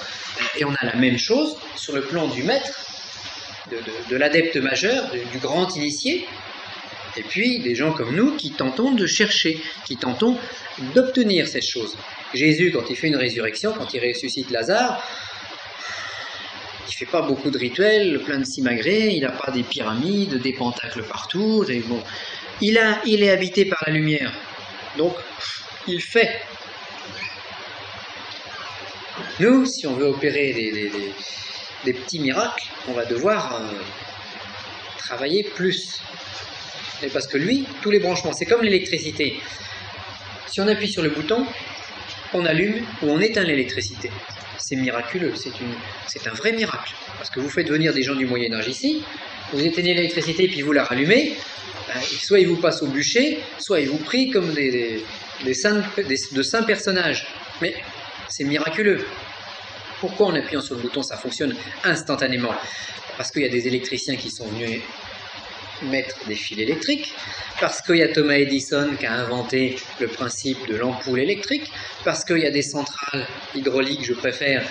Et on a la même chose sur le plan du maître, de l'adepte majeur, du grand initié, et puis des gens comme nous qui tentons de chercher, qui tentons d'obtenir cette chose. Jésus, quand il fait une résurrection, quand il ressuscite Lazare, il ne fait pas beaucoup de rituels, plein de simagrées, il n'a pas des pyramides, des pentacles partout. Et bon. Il est habité par la lumière, donc il fait. Nous, si on veut opérer des petits miracles, on va devoir travailler plus. Et parce que lui, tous les branchements, c'est comme l'électricité. Si on appuie sur le bouton, on allume ou on éteint l'électricité. C'est miraculeux, c'est un vrai miracle. Parce que vous faites venir des gens du Moyen-Âge ici, vous éteignez l'électricité puis vous la rallumez, soit ils vous passent au bûcher, soit ils vous prient comme de saints personnages. Mais c'est miraculeux. Pourquoi en appuyant sur le bouton ça fonctionne instantanément? Parce qu'il y a des électriciens qui sont venus mettre des fils électriques, parce qu'il y a Thomas Edison qui a inventé le principe de l'ampoule électrique, parce qu'il y a des centrales hydrauliques, je préfère,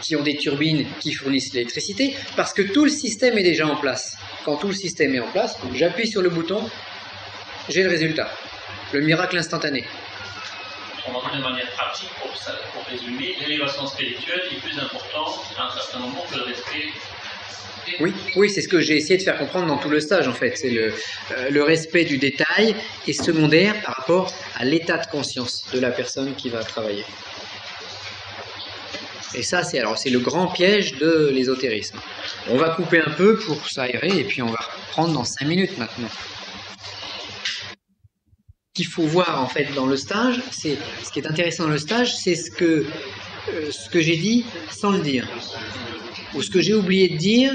qui ont des turbines qui fournissent l'électricité, parce que tout le système est déjà en place. Quand tout le système est en place, j'appuie sur le bouton, j'ai le résultat. Le miracle instantané. On va dire de manière pratique, pour résumer, l'élévation spirituelle est plus importante à un certain moment que le respect. Oui, c'est ce que j'ai essayé de faire comprendre dans tout le stage en fait. C'est le respect du détail est secondaire par rapport à l'état de conscience de la personne qui va travailler. Et ça, c'est le grand piège de l'ésotérisme. On va couper un peu pour s'aérer et puis on va reprendre dans 5 minutes maintenant. Ce qu'il faut voir en fait dans le stage, c'est ce qui est intéressant dans le stage, c'est ce que j'ai dit sans le dire. Ou ce que j'ai oublié de dire,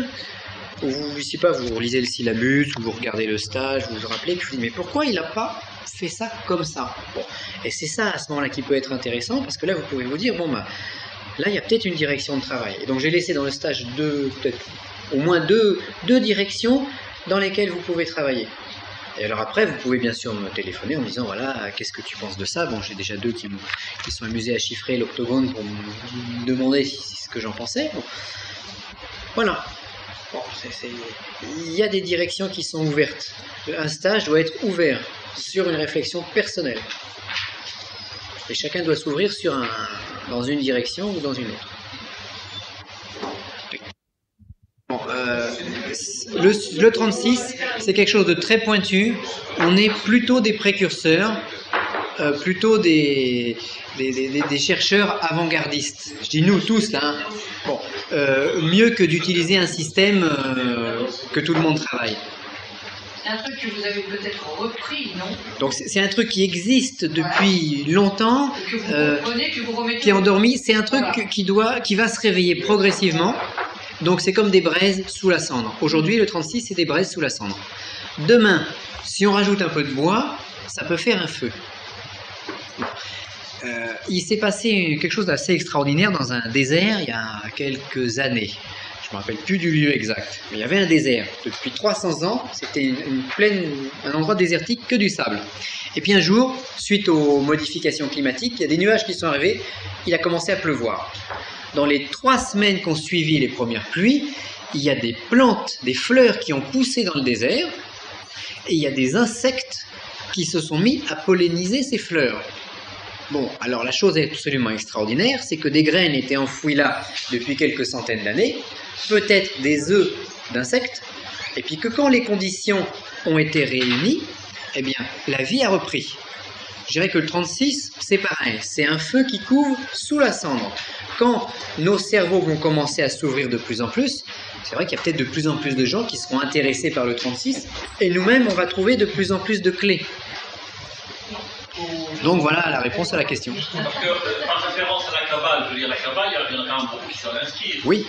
ou je sais pas, vous relisez le syllabus, ou vous regardez le stage, vous vous rappelez que je vous dis, mais pourquoi il n'a pas fait ça comme ça? Bon. Et c'est ça à ce moment-là qui peut être intéressant, parce que là vous pouvez vous dire, bon bah, là il y a peut-être une direction de travail. Et donc j'ai laissé dans le stage peut-être au moins deux directions dans lesquelles vous pouvez travailler. Et alors après, vous pouvez bien sûr me téléphoner en me disant, voilà, qu'est-ce que tu penses de ça? Bon, j'ai déjà 2 qui sont amusés à chiffrer l'octogone pour me demander ce que j'en pensais. Bon. Voilà. Bon, il y a des directions qui sont ouvertes. Un stage doit être ouvert sur une réflexion personnelle. Et chacun doit s'ouvrir dans une direction ou dans une autre. Bon, le 36, c'est quelque chose de très pointu. On est plutôt des précurseurs, plutôt des chercheurs avant-gardistes. Je dis nous tous là. Hein. Bon, mieux que d'utiliser un système que tout le monde travaille. C'est un truc que vous avez peut-être repris, non? Donc c'est un truc qui existe depuis longtemps, que vous reprenez, que vous remettez. qui est endormi. C'est un truc qui va se réveiller progressivement. Donc c'est comme des braises sous la cendre. Aujourd'hui, le 36, c'est des braises sous la cendre. Demain, si on rajoute un peu de bois, ça peut faire un feu. Il s'est passé quelque chose d'assez extraordinaire dans un désert il y a quelques années. Je ne me rappelle plus du lieu exact. Mais il y avait un désert. Depuis 300 ans, c'était un endroit désertique que du sable. Et puis un jour, suite aux modifications climatiques, il y a des nuages qui sont arrivés, il a commencé à pleuvoir. Dans les 3 semaines qu'ont suivi les premières pluies, il y a des plantes, des fleurs qui ont poussé dans le désert, et il y a des insectes qui se sont mis à polliniser ces fleurs. Bon, alors la chose absolument extraordinaire, c'est que des graines étaient enfouies là depuis quelques centaines d'années, peut-être des œufs d'insectes, et puis que quand les conditions ont été réunies, eh bien, la vie a repris. Je dirais que le 36, c'est pareil, c'est un feu qui couvre sous la cendre. Quand nos cerveaux vont commencer à s'ouvrir de plus en plus, c'est vrai qu'il y a peut-être de plus en plus de gens qui seront intéressés par le 36, et nous-mêmes, on va trouver de plus en plus de clés. Donc voilà la réponse à la question. Parce que, par référence à la Kabbale, je veux dire, la Kabbale, il y en a quand même beaucoup qui sont inscrits. Oui.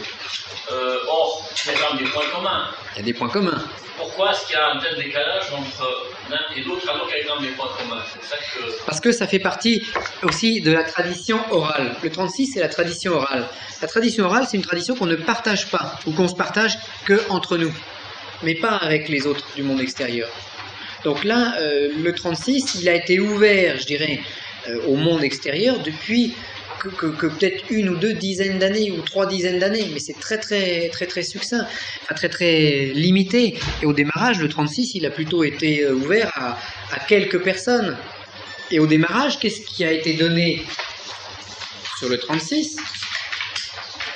Or, il y a quand même des points communs. Il y a des points communs. Pourquoi est-ce qu'il y a un tel décalage entre l'un et l'autre alors qu'il y a quand même des points communs? C'est ça que... Parce que ça fait partie aussi de la tradition orale. Le 36, c'est la tradition orale. La tradition orale, c'est une tradition qu'on ne partage pas, ou qu'on se partage que entre nous, mais pas avec les autres du monde extérieur. Donc là, le 36, il a été ouvert, je dirais, au monde extérieur depuis que peut-être 1 ou 2 dizaines d'années, ou 3 dizaines d'années, mais c'est très succinct, enfin, très limité. Et au démarrage, le 36, il a plutôt été ouvert à quelques personnes. Et au démarrage, qu'est-ce qui a été donné sur le 36?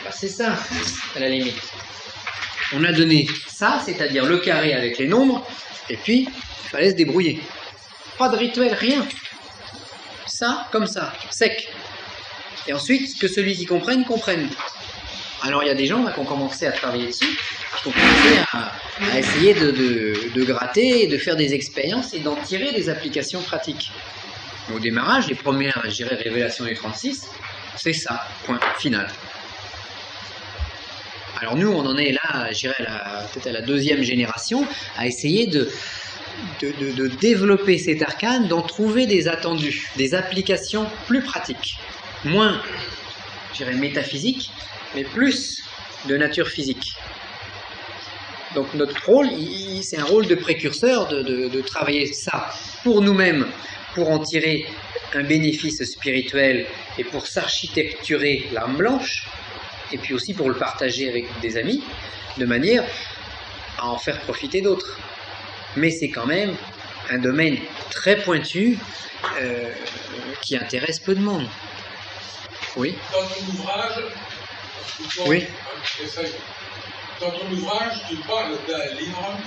Ben, c'est ça, à la limite. On a donné ça, c'est-à-dire le carré avec les nombres, et puis il fallait se débrouiller. Pas de rituel, rien. Ça, comme ça, sec. Et ensuite, que celui qui comprenne. Alors il y a des gens là, qui ont commencé à travailler dessus, qui ont commencé à essayer de gratter, et de faire des expériences et d'en tirer des applications pratiques. Mais au démarrage, les premières, je dirais, révélations du 36, c'est ça, point final. Alors nous, on en est là, je dirais, peut-être à la 2e génération, à essayer de développer cet arcane, d'en trouver des attendus, des applications plus pratiques. Moins, je dirais, métaphysique, mais plus de nature physique. Donc notre rôle, c'est un rôle de précurseur, de travailler ça pour nous-mêmes, pour en tirer un bénéfice spirituel et pour s'architecturer l'âme blanche, et puis aussi pour le partager avec des amis, de manière à en faire profiter d'autres. Mais c'est quand même un domaine très pointu qui intéresse peu de monde. Oui. Dans ton ouvrage, oui. Dans ton ouvrage, tu parles d'un livre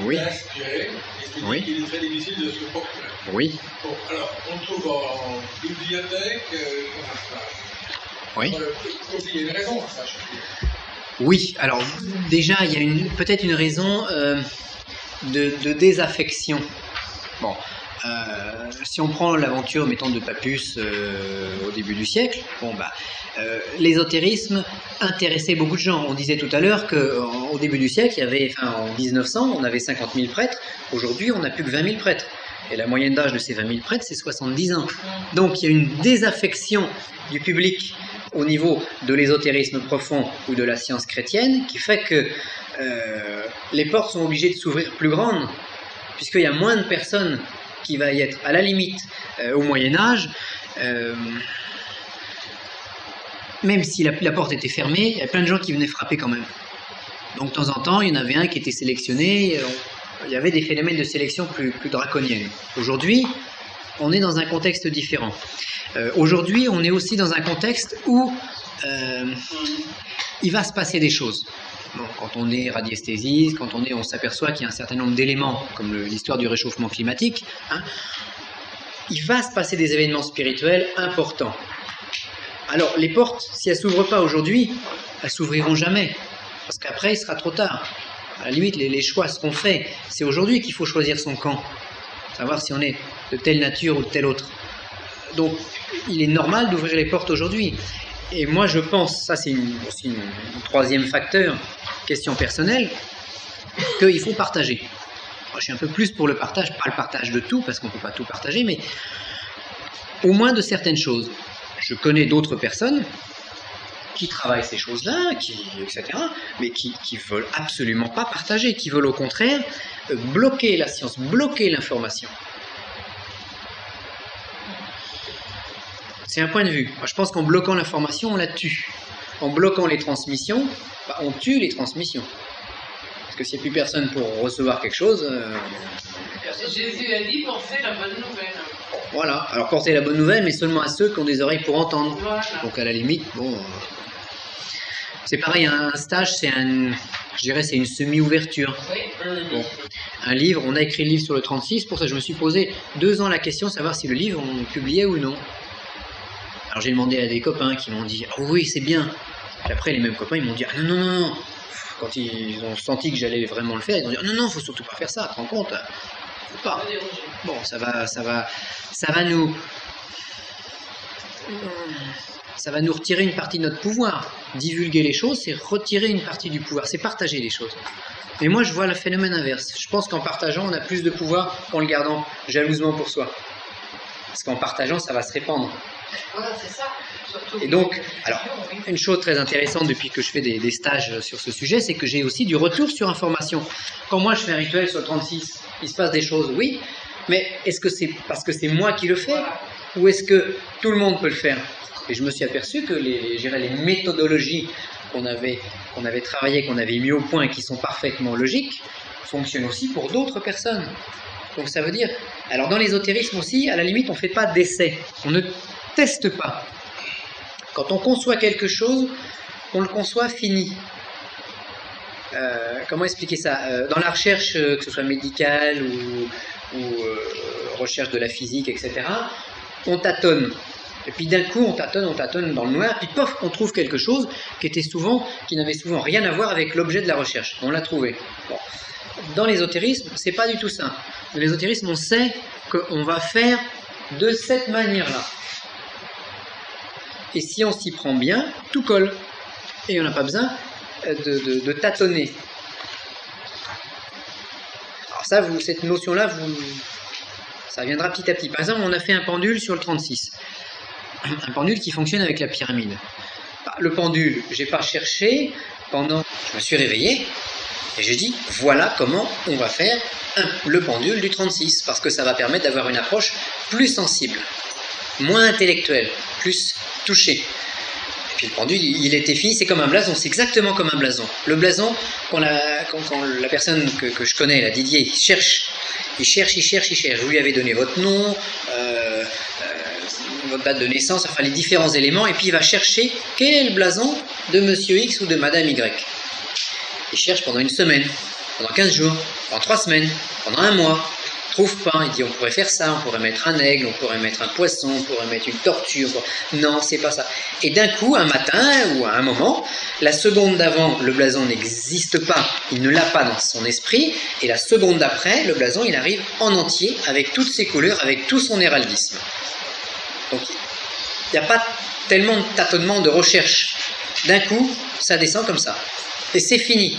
oui. inspiré et tu dis oui. qu'il est très difficile de se procurer. Oui. Bon, alors, on trouve en bibliothèque, comment ça se passe? Oui. Il y a une raison à ça, je trouve. Oui, alors déjà, il y a peut-être une raison de désaffection. Bon. Si on prend l'aventure, mettons, de Pappus au début du siècle, l'ésotérisme intéressait beaucoup de gens. On disait tout à l'heure qu'au début du siècle, en 1900, on avait 50 000 prêtres. Aujourd'hui, on n'a plus que 20 000 prêtres. Et la moyenne d'âge de ces 20 000 prêtres, c'est 70 ans. Donc, il y a une désaffection du public au niveau de l'ésotérisme profond ou de la science chrétienne qui fait que les portes sont obligées de s'ouvrir plus grandes, puisqu'il y a moins de personnes qui va y être. À la limite, au Moyen-Âge, même si la porte était fermée, il y a plein de gens qui venaient frapper quand même. Donc de temps en temps, il y en avait un qui était sélectionné, il y avait des phénomènes de sélection plus draconiennes. Aujourd'hui, on est dans un contexte différent. Aujourd'hui, on est aussi dans un contexte où il va se passer des choses. Bon, quand on est radiesthésiste, quand on s'aperçoit qu'il y a un certain nombre d'éléments, comme l'histoire du réchauffement climatique, hein, il va se passer des événements spirituels importants. Alors, les portes, si elles ne s'ouvrent pas aujourd'hui, elles ne s'ouvriront jamais, parce qu'après, il sera trop tard. À la limite, les choix seront faits. C'est aujourd'hui qu'il faut choisir son camp, savoir si on est de telle nature ou de telle autre. Donc, il est normal d'ouvrir les portes aujourd'hui. Et moi, je pense, ça c'est aussi un troisième facteur, question personnelle, qu'il faut partager. Moi, je suis un peu plus pour le partage, pas le partage de tout, parce qu'on ne peut pas tout partager, mais au moins de certaines choses. Je connais d'autres personnes qui travaillent ces choses-là, etc., mais qui ne veulent absolument pas partager, qui veulent au contraire bloquer la science, bloquer l'information. C'est un point de vue. Moi, je pense qu'en bloquant l'information, on la tue. En bloquant les transmissions, on tue les transmissions. Parce que s'il n'y a plus personne pour recevoir quelque chose... Jésus a dit porter la bonne nouvelle. Voilà. Alors porter la bonne nouvelle, mais seulement à ceux qui ont des oreilles pour entendre. Voilà. Donc à la limite, bon... C'est pareil, un stage, c'est une semi-ouverture. Bon. Un livre, on a écrit le livre sur le 36, pour ça je me suis posé 2 ans la question de savoir si le livre on publiait ou non. Alors j'ai demandé à des copains qui m'ont dit « Oh oui, c'est bien ». Puis après, les mêmes copains, ils m'ont dit « Ah non, non, non ». Quand ils ont senti que j'allais vraiment le faire, ils ont dit « Non, non, faut surtout pas faire ça, te rends compte, faut pas ». Bon, ça va nous retirer une partie de notre pouvoir. Divulguer les choses, c'est retirer une partie du pouvoir, c'est partager les choses. Mais moi, je vois le phénomène inverse. Je pense qu'en partageant, on a plus de pouvoir qu'en le gardant jalousement pour soi. Parce qu'en partageant, ça va se répandre. Voilà, c'est ça. Surtout Et donc, alors, une chose très intéressante depuis que je fais des stages sur ce sujet, c'est que j'ai aussi du retour sur information. Quand moi je fais un rituel sur le 36, il se passe des choses, oui, mais est-ce que c'est parce que c'est moi qui le fais, ou est-ce que tout le monde peut le faire? Et je me suis aperçu que les méthodologies qu'on avait travaillées, qu'on avait mis au point et qui sont parfaitement logiques, fonctionnent aussi pour d'autres personnes. Donc ça veut dire, alors dans l'ésotérisme aussi, à la limite, on ne fait pas d'essai, on ne teste pas. Quand on conçoit quelque chose, on le conçoit fini. Comment expliquer ça? Dans la recherche, que ce soit médicale ou recherche de la physique, etc., on tâtonne. Et puis d'un coup, on tâtonne dans le noir, puis pof, on trouve quelque chose qui n'avait souvent rien à voir avec l'objet de la recherche. On l'a trouvé. Bon. Dans l'ésotérisme, c'est pas du tout ça. Dans l'ésotérisme, on sait qu'on va faire de cette manière-là. Et si on s'y prend bien, tout colle. Et on n'a pas besoin de tâtonner. Alors ça, cette notion-là, ça viendra petit à petit. Par exemple, on a fait un pendule sur le 36. Un pendule qui fonctionne avec la pyramide. Le pendule, j'ai pas cherché pendant... Je me suis réveillé et j'ai dit, voilà comment on va faire le pendule du 36. Parce que ça va permettre d'avoir une approche plus sensible, moins intellectuelle, plus touchée. Et puis le pendule, il était fini, c'est comme un blason, c'est exactement comme un blason. Le blason, quand la personne que je connais, la Didier, il cherche. Vous lui avez donné votre nom, votre date de naissance, enfin les différents éléments, et puis il va chercher quel est le blason de Monsieur X ou de Madame Y. Il cherche pendant une semaine, pendant 15 jours, pendant 3 semaines, pendant un mois. Trouve pas, il dit on pourrait faire ça, on pourrait mettre un aigle, on pourrait mettre un poisson, on pourrait mettre une tortue, non, c'est pas ça. Et d'un coup, un matin ou à un moment, la seconde d'avant, le blason n'existe pas, il ne l'a pas dans son esprit, et la seconde d'après, le blason, il arrive en entier, avec toutes ses couleurs, avec tout son héraldisme. Donc, il n'y a pas tellement de tâtonnement de recherche. D'un coup, ça descend comme ça. Et c'est fini.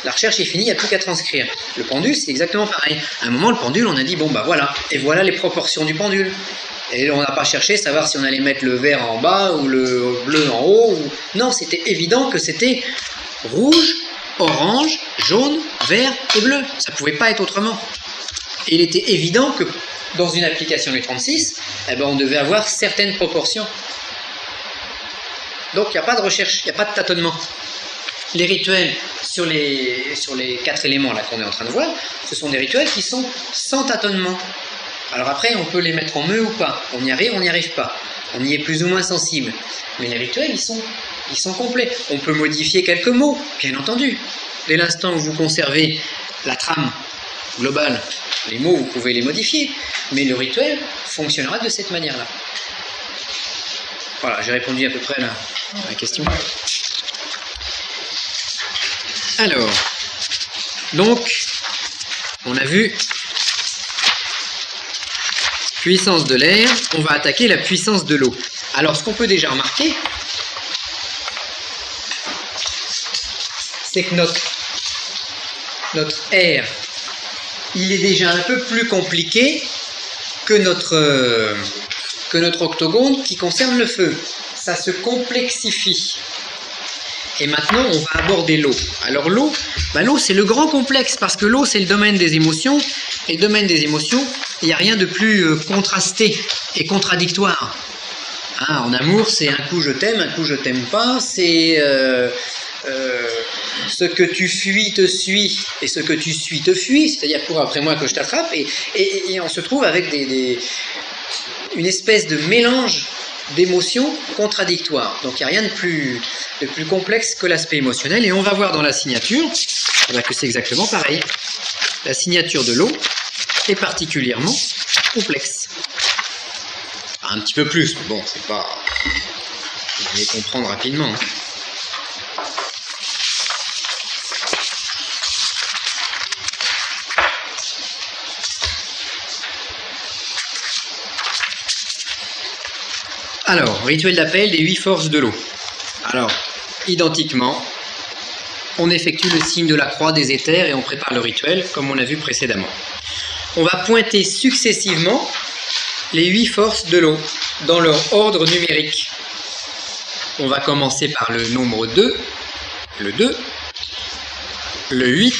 La recherche est finie, il n'y a plus qu'à transcrire. Le pendule, c'est exactement pareil. À un moment, le pendule, on a dit, bon, bah voilà. Et voilà les proportions du pendule. Et on n'a pas cherché à savoir si on allait mettre le vert en bas ou le bleu en haut. Non, c'était évident que c'était rouge, orange, jaune, vert et bleu. Ça ne pouvait pas être autrement. Et il était évident que dans une application du 36, eh ben, on devait avoir certaines proportions. Donc, il n'y a pas de recherche, il n'y a pas de tâtonnement. les rituels sur les 4 éléments là qu'on est en train de voir, ce sont des rituels qui sont sans tâtonnement. Alors après, on peut les mettre en meu ou pas. On y arrive, on n'y arrive pas. On y est plus ou moins sensible. Mais les rituels, ils sont complets. On peut modifier quelques mots, bien entendu. Dès l'instant où vous conservez la trame globale, les mots, vous pouvez les modifier. Mais le rituel fonctionnera de cette manière-là. Voilà, j'ai répondu à peu près à la question. Alors, donc, on a vu puissance de l'air, on va attaquer la puissance de l'eau. Alors, ce qu'on peut déjà remarquer, c'est que notre air, il est déjà un peu plus compliqué que notre octogone qui concerne le feu. Ça se complexifie. Et maintenant, on va aborder l'eau. Alors l'eau, l'eau c'est le grand complexe parce que l'eau c'est le domaine des émotions. Et le domaine des émotions, il n'y a rien de plus contrasté et contradictoire. Hein, en amour, c'est un coup je t'aime, un coup je t'aime pas. C'est ce que tu fuis te suit et ce que tu suis te fuit. C'est-à-dire cours après moi que je t'attrape. Et on se trouve avec une espèce de mélange d'émotions contradictoires. Donc il n'y a rien de plus complexe que l'aspect émotionnel. Et on va voir dans la signature que c'est exactement pareil. La signature de l'eau est particulièrement complexe. Un petit peu plus, mais bon, c'est pas... Vous allez comprendre rapidement. Alors, rituel d'appel des 8 forces de l'eau. Alors, identiquement, on effectue le signe de la croix des éthers et on prépare le rituel, comme on l'a vu précédemment. On va pointer successivement les 8 forces de l'eau, dans leur ordre numérique. On va commencer par le nombre 2, le 2, le 8,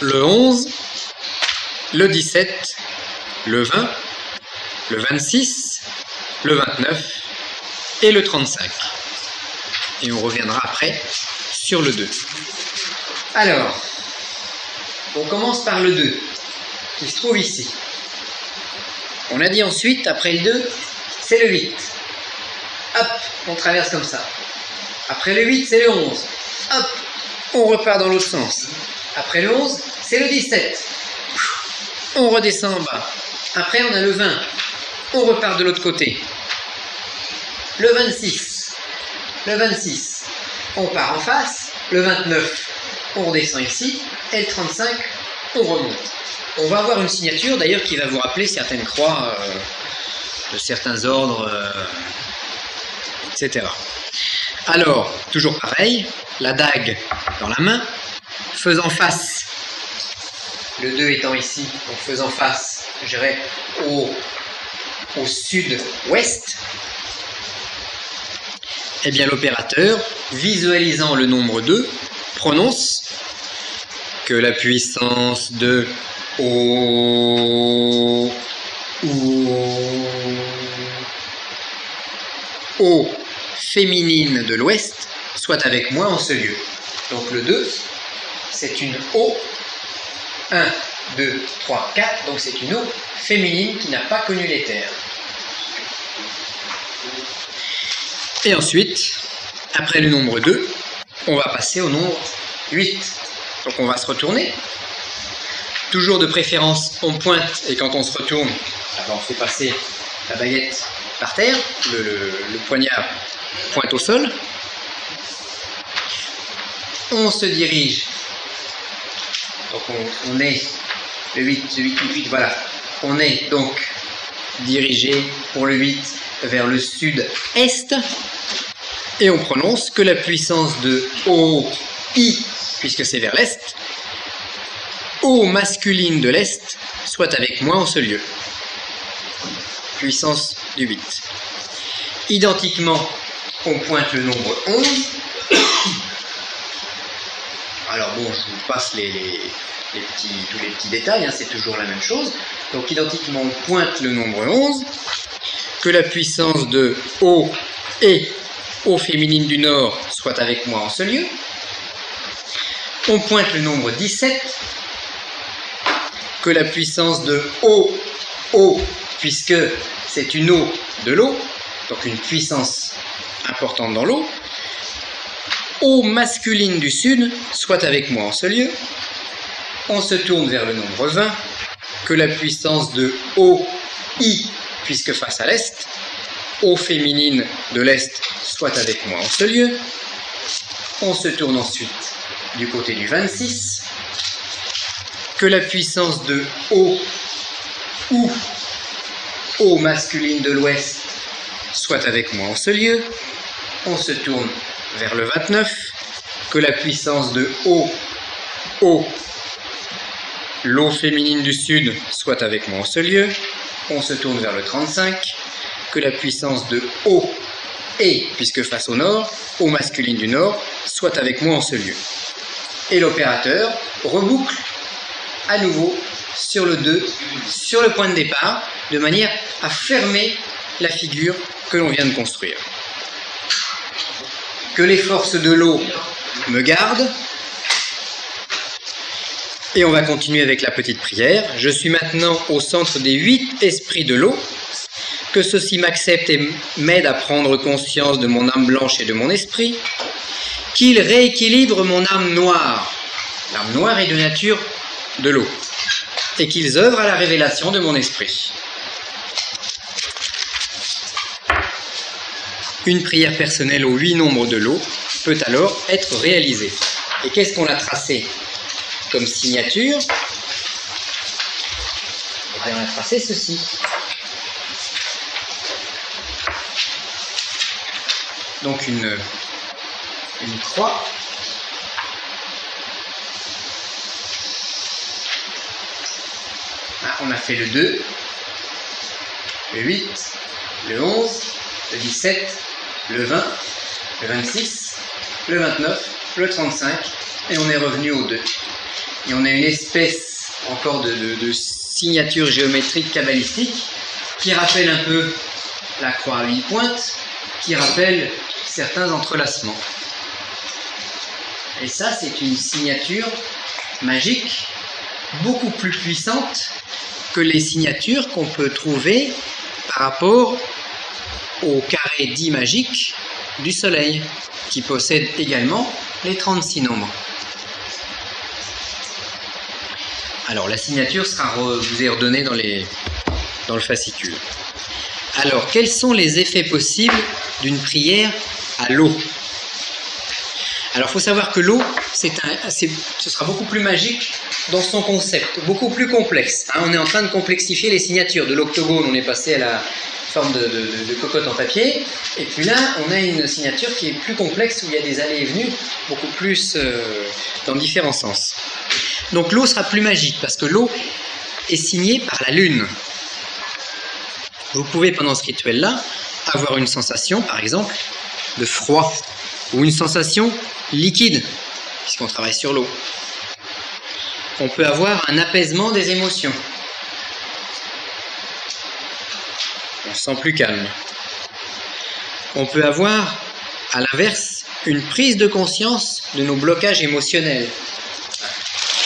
le 11, le 17, le 20, le 26, le 29 et le 35. Et on reviendra après sur le 2. Alors, on commence par le 2, qui se trouve ici. On a dit ensuite, après le 2, c'est le 8. Hop, on traverse comme ça. Après le 8, c'est le 11. Hop, on repart dans l'autre sens. Après le 11, c'est le 17. On redescend en bas. Après, on a le 20. On repart de l'autre côté. Le 26. Le 26. On part en face. Le 29. On redescend ici. Et le 35. On remonte. On va avoir une signature d'ailleurs qui va vous rappeler certaines croix de certains ordres, etc. Alors, toujours pareil, la dague dans la main, faisant face, le 2 étant ici, donc faisant face, je dirais, au sud-ouest, eh bien l'opérateur, visualisant le nombre 2, prononce que la puissance de O féminine de l'ouest soit avec moi en ce lieu. Donc le 2, c'est une O, 1, 2, 3, 4, donc c'est une O féminine qui n'a pas connu l'éther. Et ensuite, après le nombre 2, on va passer au nombre 8. Donc on va se retourner. Toujours de préférence, on pointe et quand on se retourne, on fait passer la baguette par terre, le poignard pointe au sol. On se dirige. Donc on est le 8, voilà. On est donc dirigé pour le 8 vers le sud-est et on prononce que la puissance de O-I, puisque c'est vers l'est, O masculine de l'Est, soit avec moi en ce lieu. Puissance du 8. Identiquement, on pointe le nombre 11. Alors bon, je vous passe tous les petits détails, hein, c'est toujours la même chose. Donc identiquement, on pointe le nombre 11, que la puissance de O et O féminine du Nord soit avec moi en ce lieu. On pointe le nombre 17, que la puissance de O, puisque c'est une eau de l'eau, donc une puissance importante dans l'eau, O masculine du sud, soit avec moi en ce lieu. On se tourne vers le nombre 20, que la puissance de OI, puisque face à l'est, O féminine de l'est, soit avec moi en ce lieu. On se tourne ensuite du côté du 26, que la puissance de O masculine de l'ouest, soit avec moi en ce lieu. On se tourne vers le 29, que la puissance de l'eau féminine du sud, soit avec moi en ce lieu. On se tourne vers le 35, que la puissance de et, puisque face au nord, O masculine du nord, soit avec moi en ce lieu. Et l'opérateur reboucle à nouveau sur le 2, sur le point de départ, de manière à fermer la figure que l'on vient de construire. Que les forces de l'eau me gardent. Et on va continuer avec la petite prière. Je suis maintenant au centre des 8 esprits de l'eau. Que ceux-ci m'acceptent et m'aident à prendre conscience de mon âme blanche et de mon esprit. Qu'ils rééquilibrent mon âme noire. L'âme noire est de nature de l'eau. Et qu'ils œuvrent à la révélation de mon esprit. Une prière personnelle aux 8 nombres de l'eau peut alors être réalisée. Et qu'est-ce qu'on a tracé comme signature? Eh bien, on a tracé ceci. Donc une croix. Ah, on a fait le 2, le 8, le 11, le 17, le 20, le 26, le 29, le 35, et on est revenu au 2. Et on a une espèce encore de signature géométrique kabbalistique qui rappelle un peu la croix à 8 pointes, qui rappelle certains entrelacements. Et ça, c'est une signature magique beaucoup plus puissante que les signatures qu'on peut trouver par rapport au carré dit magique du soleil, qui possède également les 36 nombres. Alors, la signature vous est redonnée dans le fascicule. Alors, quels sont les effets possibles d'une prière à l'eau? Alors, il faut savoir que l'eau, ce sera beaucoup plus magique dans son concept, beaucoup plus complexe. On est en train de complexifier les signatures. De l'octogone, on est passé à la forme de cocotte en papier. Et puis là, on a une signature qui est plus complexe, où il y a des allées et venues, beaucoup plus dans différents sens. Donc l'eau sera plus magique, parce que l'eau est signée par la lune. Vous pouvez, pendant ce rituel-là, avoir une sensation, par exemple, de froid, ou une sensation liquide, puisqu'on travaille sur l'eau. On peut avoir un apaisement des émotions. On se sent plus calme. On peut avoir, à l'inverse, une prise de conscience de nos blocages émotionnels.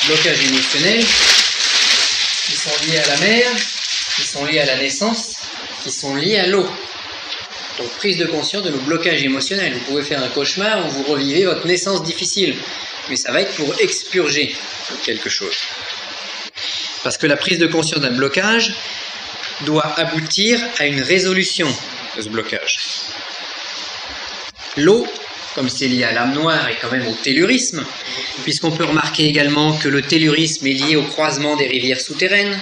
Blocages émotionnels qui sont liés à la mer, qui sont liés à la naissance, qui sont liés à l'eau. Donc prise de conscience de nos blocages émotionnels. Vous pouvez faire un cauchemar où vous revivez votre naissance difficile, mais ça va être pour expurger quelque chose. Parce que la prise de conscience d'un blocage doit aboutir à une résolution de ce blocage. L'eau, comme c'est lié à l'âme noire et quand même au tellurisme, puisqu'on peut remarquer également que le tellurisme est lié au croisement des rivières souterraines.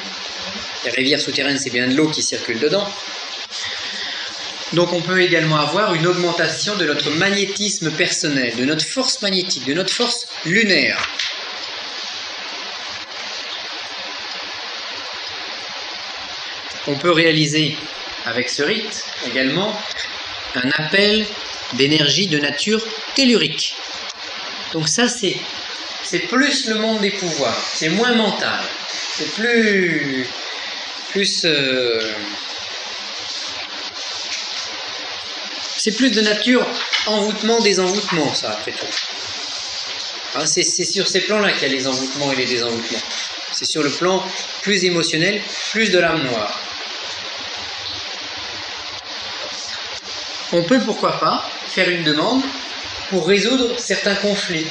Les rivières souterraines, c'est bien de l'eau qui circule dedans. Donc on peut également avoir une augmentation de notre magnétisme personnel, de notre force magnétique, de notre force lunaire. On peut réaliser avec ce rite également un appel d'énergie de nature tellurique. Donc ça c'est plus le monde des pouvoirs, c'est moins mental, c'est plus c'est plus de nature envoûtement, désenvoûtement, ça, après tout. Hein, c'est sur ces plans-là qu'il y a les envoûtements et les désenvoûtements. C'est sur le plan plus émotionnel, plus de l'âme noire. On peut, pourquoi pas, faire une demande pour résoudre certains conflits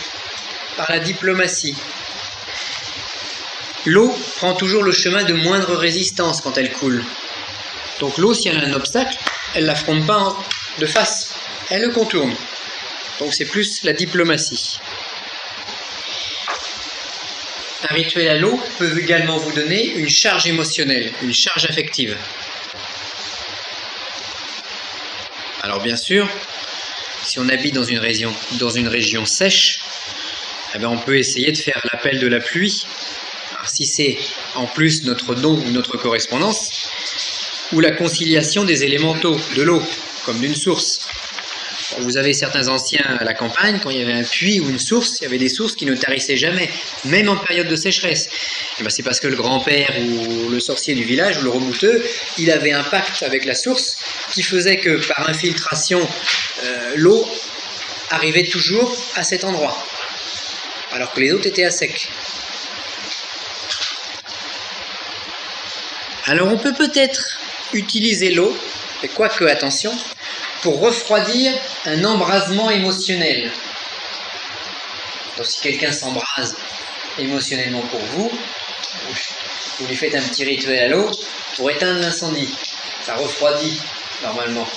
par la diplomatie. L'eau prend toujours le chemin de moindre résistance quand elle coule. Donc l'eau, si elle a un obstacle, elle ne l'affronte pas de face, elle le contourne. Donc c'est plus la diplomatie. Un rituel à l'eau peut également vous donner une charge émotionnelle, une charge affective. Alors bien sûr, si on habite dans une région sèche, eh bien on peut essayer de faire l'appel de la pluie. Alors, si c'est en plus notre don ou notre correspondance, ou la conciliation des élémentaux de l'eau, comme d'une source. Vous avez certains anciens à la campagne, quand il y avait un puits ou une source, il y avait des sources qui ne tarissaient jamais, même en période de sécheresse. Et ben c'est parce que le grand-père ou le sorcier du village, ou le rebouteux, il avait un pacte avec la source qui faisait que par infiltration, l'eau arrivait toujours à cet endroit, alors que les autres étaient à sec. Alors on peut peut-être utiliser l'eau, et quoique attention, pour refroidir un embrasement émotionnel. Donc si quelqu'un s'embrase émotionnellement pour vous, vous lui faites un petit rituel à l'eau pour éteindre l'incendie. Ça refroidit normalement.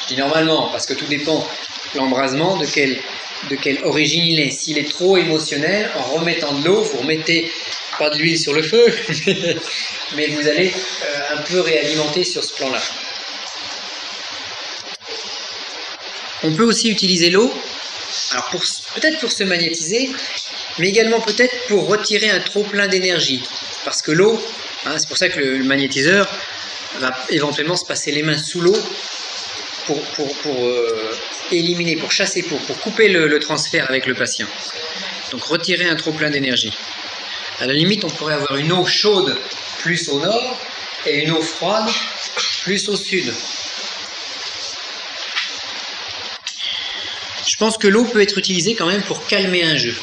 Je dis normalement parce que tout dépend de l'embrasement, de quelle origine il est. S'il est trop émotionnel, en remettant de l'eau, vous remettez pas de l'huile sur le feu, mais vous allez un peu réalimenter sur ce plan-là. On peut aussi utiliser l'eau, alors peut-être pour se magnétiser, mais également peut-être pour retirer un trop-plein d'énergie. Parce que l'eau, hein, c'est pour ça que le magnétiseur va éventuellement se passer les mains sous l'eau pour éliminer, pour chasser, pour couper le transfert avec le patient. Donc retirer un trop-plein d'énergie. À la limite, on pourrait avoir une eau chaude plus au nord et une eau froide plus au sud. Je pense que l'eau peut être utilisée quand même pour calmer un jeu.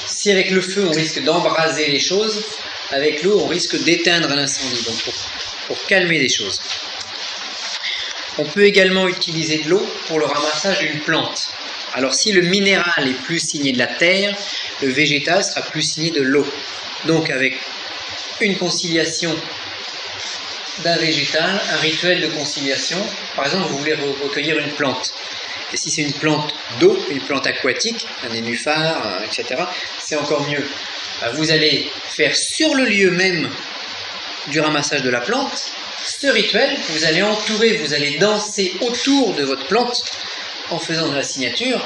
Si avec le feu on risque d'embraser les choses, avec l'eau on risque d'éteindre l'incendie, donc pour calmer les choses. On peut également utiliser de l'eau pour le ramassage d'une plante. Alors si le minéral est plus signé de la terre, le végétal sera plus signé de l'eau. Donc avec une conciliation d'un végétal, un rituel de conciliation, par exemple vous voulez recueillir une plante. Et si c'est une plante d'eau, une plante aquatique, un nénuphar, etc., c'est encore mieux. Vous allez faire sur le lieu même du ramassage de la plante, ce rituel, vous allez entourer, vous allez danser autour de votre plante en faisant de la signature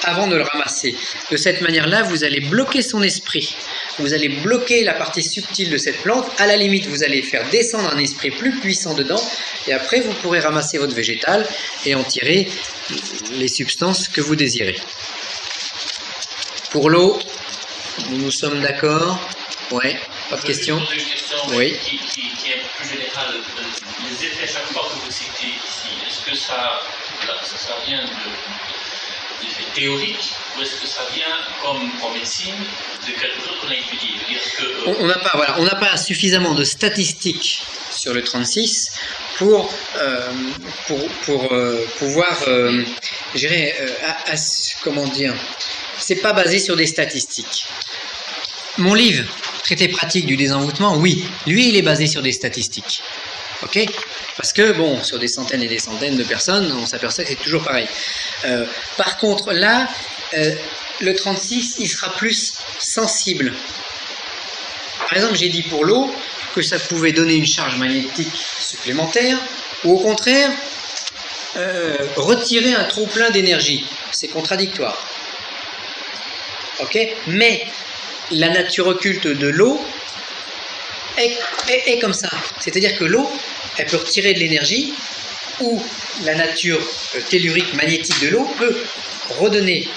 avant de le ramasser. De cette manière-là, vous allez bloquer son esprit. Vous allez bloquer la partie subtile de cette plante. À la limite, vous allez faire descendre un esprit plus puissant dedans. Et après, vous pourrez ramasser votre végétal et en tirer les substances que vous désirez. Pour l'eau, nous sommes d'accord? Ouais, pas de questions? Je vais poser une question oui. qui est plus générale. Les effets chaque fois que vous citez ici, est-ce que ça vient d'effets théoriques ou est-ce que ça vient comme médecine de quelque chose qu'on a étudié? On n'a pas suffisamment de statistiques sur le 36 pour pouvoir, je dirais, comment dire, c'est pas basé sur des statistiques. Mon livre, Traité pratique du désenvoûtement, oui, lui il est basé sur des statistiques. Ok? Parce que, bon, sur des centaines et des centaines de personnes, on s'aperçoit que c'est toujours pareil. Par contre, là, le 36, il sera plus sensible. Par exemple, j'ai dit pour l'eau que ça pouvait donner une charge magnétique supplémentaire, ou au contraire, retirer un trop-plein d'énergie. C'est contradictoire. Ok? Mais la nature occulte de l'eau est comme ça. C'est-à-dire que l'eau, elle peut retirer de l'énergie, ou la nature tellurique magnétique de l'eau peut redonner.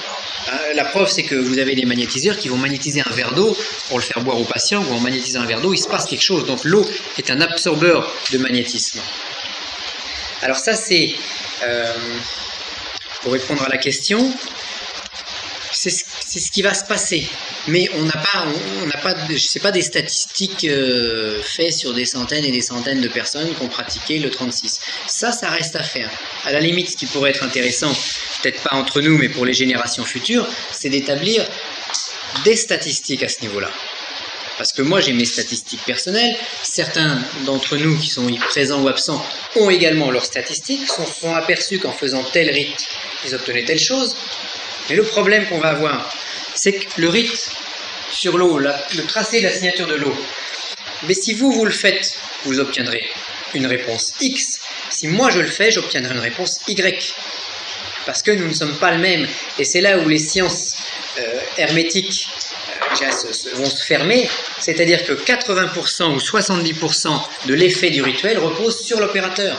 La preuve, c'est que vous avez des magnétiseurs qui vont magnétiser un verre d'eau pour le faire boire au patient, ou en magnétisant un verre d'eau, il se passe quelque chose. Donc l'eau est un absorbeur de magnétisme. Alors ça, c'est pour répondre à la question, c'est ce qui va se passer. Mais on n'a pas, c'est pas des statistiques faites sur des centaines et des centaines de personnes qui ont pratiqué le 36. Ça reste à faire. À la limite, ce qui pourrait être intéressant, peut-être pas entre nous, mais pour les générations futures, c'est d'établir des statistiques à ce niveau-là. Parce que moi, j'ai mes statistiques personnelles. Certains d'entre nous qui sont présents ou absents ont également leurs statistiques, se sont aperçus qu'en faisant tel rite, ils obtenaient telle chose. Mais le problème qu'on va avoir, c'est que le rite sur l'eau, le tracé de la signature de l'eau, mais si vous le faites, vous obtiendrez une réponse X. Si moi je le fais, j'obtiendrai une réponse Y. Parce que nous ne sommes pas le même. Et c'est là où les sciences hermétiques vont se fermer. C'est-à-dire que 80% ou 70% de l'effet du rituel repose sur l'opérateur.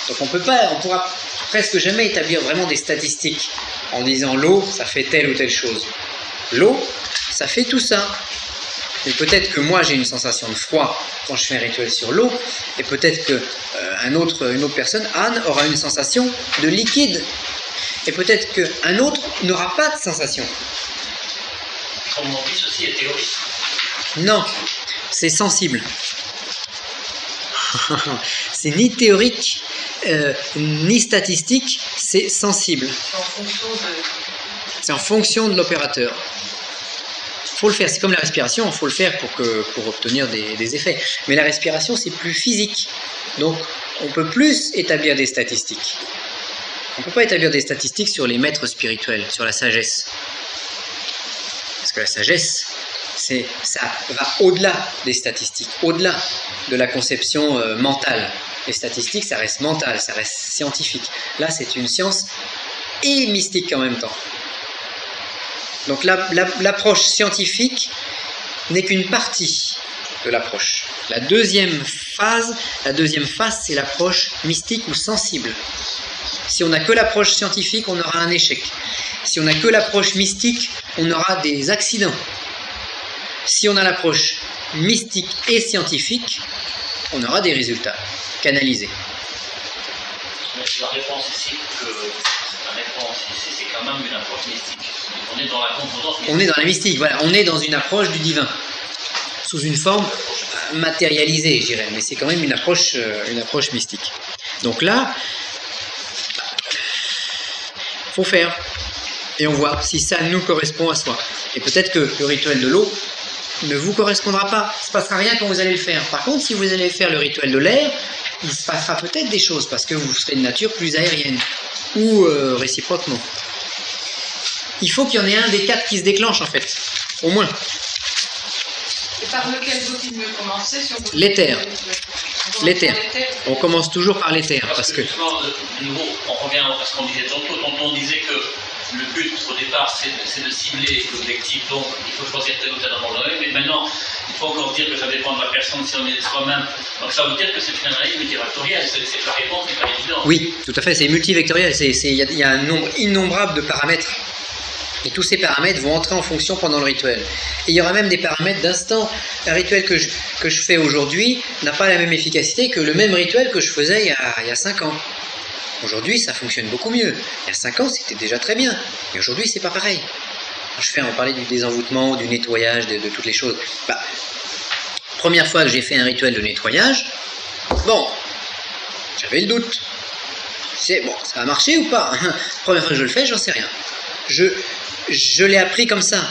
Donc on pourra presque jamais établir vraiment des statistiques en disant l'eau, ça fait telle ou telle chose. L'eau, ça fait tout ça. Et peut-être que moi j'ai une sensation de froid quand je fais un rituel sur l'eau, et peut-être que une autre personne, Anne, aura une sensation de liquide. Et peut-être qu'un autre n'aura pas de sensation. Comme on dit, ceci est théorique. Non, c'est sensible. C'est ni théorique, ni statistique, c'est sensible. C'est en fonction de l'opérateur. Il faut le faire, c'est comme la respiration, il faut le faire pour obtenir des effets. Mais la respiration, c'est plus physique. Donc, on peut plus établir des statistiques. On ne peut pas établir des statistiques sur les maîtres spirituels, sur la sagesse. Parce que la sagesse, ça va au-delà des statistiques, au-delà de la conception mentale. Les statistiques, ça reste mental, ça reste scientifique. Là, c'est une science et mystique en même temps. Donc l'approche scientifique n'est qu'une partie de l'approche. La deuxième phase, c'est l'approche mystique ou sensible. Si on n'a que l'approche scientifique, on aura un échec. Si on n'a que l'approche mystique, on aura des accidents. Si on a l'approche mystique et scientifique, on aura des résultats canalisés. La réponse ici, c'est quand même une approche mystique. On est dans la composante mystique. On est dans la mystique, voilà. On est dans une approche du divin, sous une forme matérialisée, je dirais. Mais c'est quand même une approche mystique. Donc là, faut faire. Et on voit si ça nous correspond à soi. Et peut-être que le rituel de l'eau ne vous correspondra pas. Il ne se passera rien quand vous allez le faire. Par contre, si vous allez faire le rituel de l'air, il se passera peut-être des choses parce que vous serez de nature plus aérienne ou réciproquement. Il faut qu'il y en ait un des quatre qui se déclenche en fait, au moins. Et par lequel faut-il mieux commencer sur l'éther. L'éther. On commence toujours par l'éther parce que. Justement, de nouveau, on revient à ce qu'on disait tantôt. On disait que le but au départ, c'est de cibler l'objectif, donc il faut choisir tel ou tel endroit. Mais maintenant, il faut encore dire que ça dépend de la personne, si on est soi-même. Donc ça veut dire que c'est une analyse multivectorielle, c'est la réponse n'est pas évidente. Oui, tout à fait, c'est multivectoriel, il y a un nombre innombrable de paramètres. Et tous ces paramètres vont entrer en fonction pendant le rituel. Et il y aura même des paramètres d'instant. Un rituel que je fais aujourd'hui n'a pas la même efficacité que le même rituel que je faisais il y a 5 ans. Aujourd'hui, ça fonctionne beaucoup mieux. Il y a 5 ans, c'était déjà très bien. Et aujourd'hui, c'est pas pareil. On parlait du désenvoûtement, du nettoyage, de toutes les choses. Première fois que j'ai fait un rituel de nettoyage, j'avais le doute. Bon, ça a marché ou pas? Première fois que je le fais, j'en sais rien. Je l'ai appris comme ça.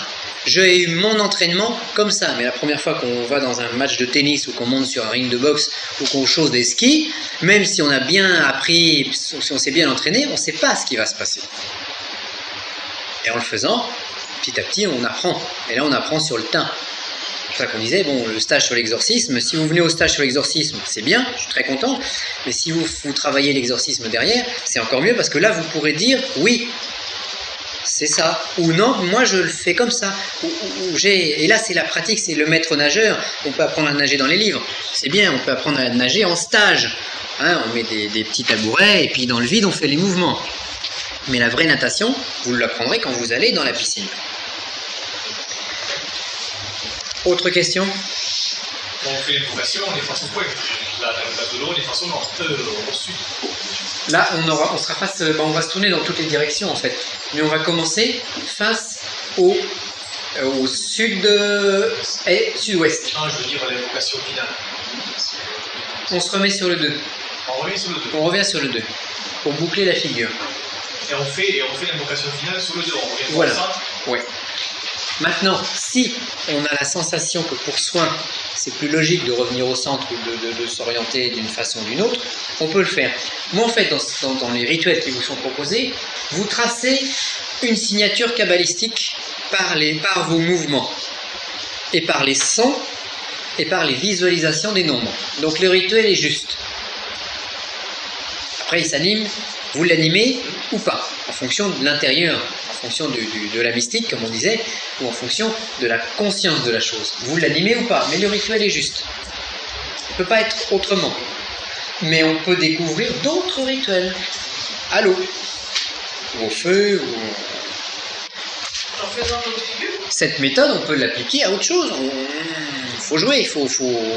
J'ai eu mon entraînement comme ça. Mais la première fois qu'on va dans un match de tennis ou qu'on monte sur un ring de boxe ou qu'on chose des skis, même si on a bien appris, si on s'est bien entraîné, on ne sait pas ce qui va se passer. Et en le faisant, petit à petit, on apprend. Et là, on apprend sur le tas. C'est pour ça qu'on disait, le stage sur l'exorcisme, si vous venez au stage sur l'exorcisme, c'est bien, je suis très content. Mais si vous travaillez l'exorcisme derrière, c'est encore mieux parce que là, vous pourrez dire, oui, c'est ça, ou non, moi je le fais comme ça. Et là c'est la pratique, c'est le maître nageur. On peut apprendre à nager dans les livres, c'est bien, on peut apprendre à nager en stage. On met des petits tabourets et puis dans le vide on fait les mouvements. Mais la vraie natation, vous l'apprendrez quand vous allez dans la piscine. Autre question? on fait l'invocation, on est face au point. Là, de l'eau, on est face au nord, au sud. Là, on sera face, on va se tourner dans toutes les directions en fait. Mais on va commencer face au sud et sud-ouest. Non, je veux dire l'invocation finale. On se remet sur le 2. On revient sur le 2. On revient sur le 2. Pour boucler la figure. Et on fait l'invocation finale sur le 2. On revient voilà. Sur le centre. Ouais. Maintenant, si on a la sensation que pour soin, c'est plus logique de revenir au centre ou de s'orienter d'une façon ou d'une autre, on peut le faire. Moi, en fait, dans les rituels qui vous sont proposés, vous tracez une signature kabbalistique par vos mouvements, et par les sons, et par les visualisations des nombres. Donc le rituel est juste. Après, il s'anime, vous l'animez ou pas, en fonction de l'intérieur, en fonction de la mystique, comme on disait, ou en fonction de la conscience de la chose. Vous l'animez ou pas, mais le rituel est juste. Il ne peut pas être autrement. Mais on peut découvrir d'autres rituels, à l'eau, ou au feu, ou... En faisant d'autres figures. Cette méthode, on peut l'appliquer à autre chose. Il faut jouer,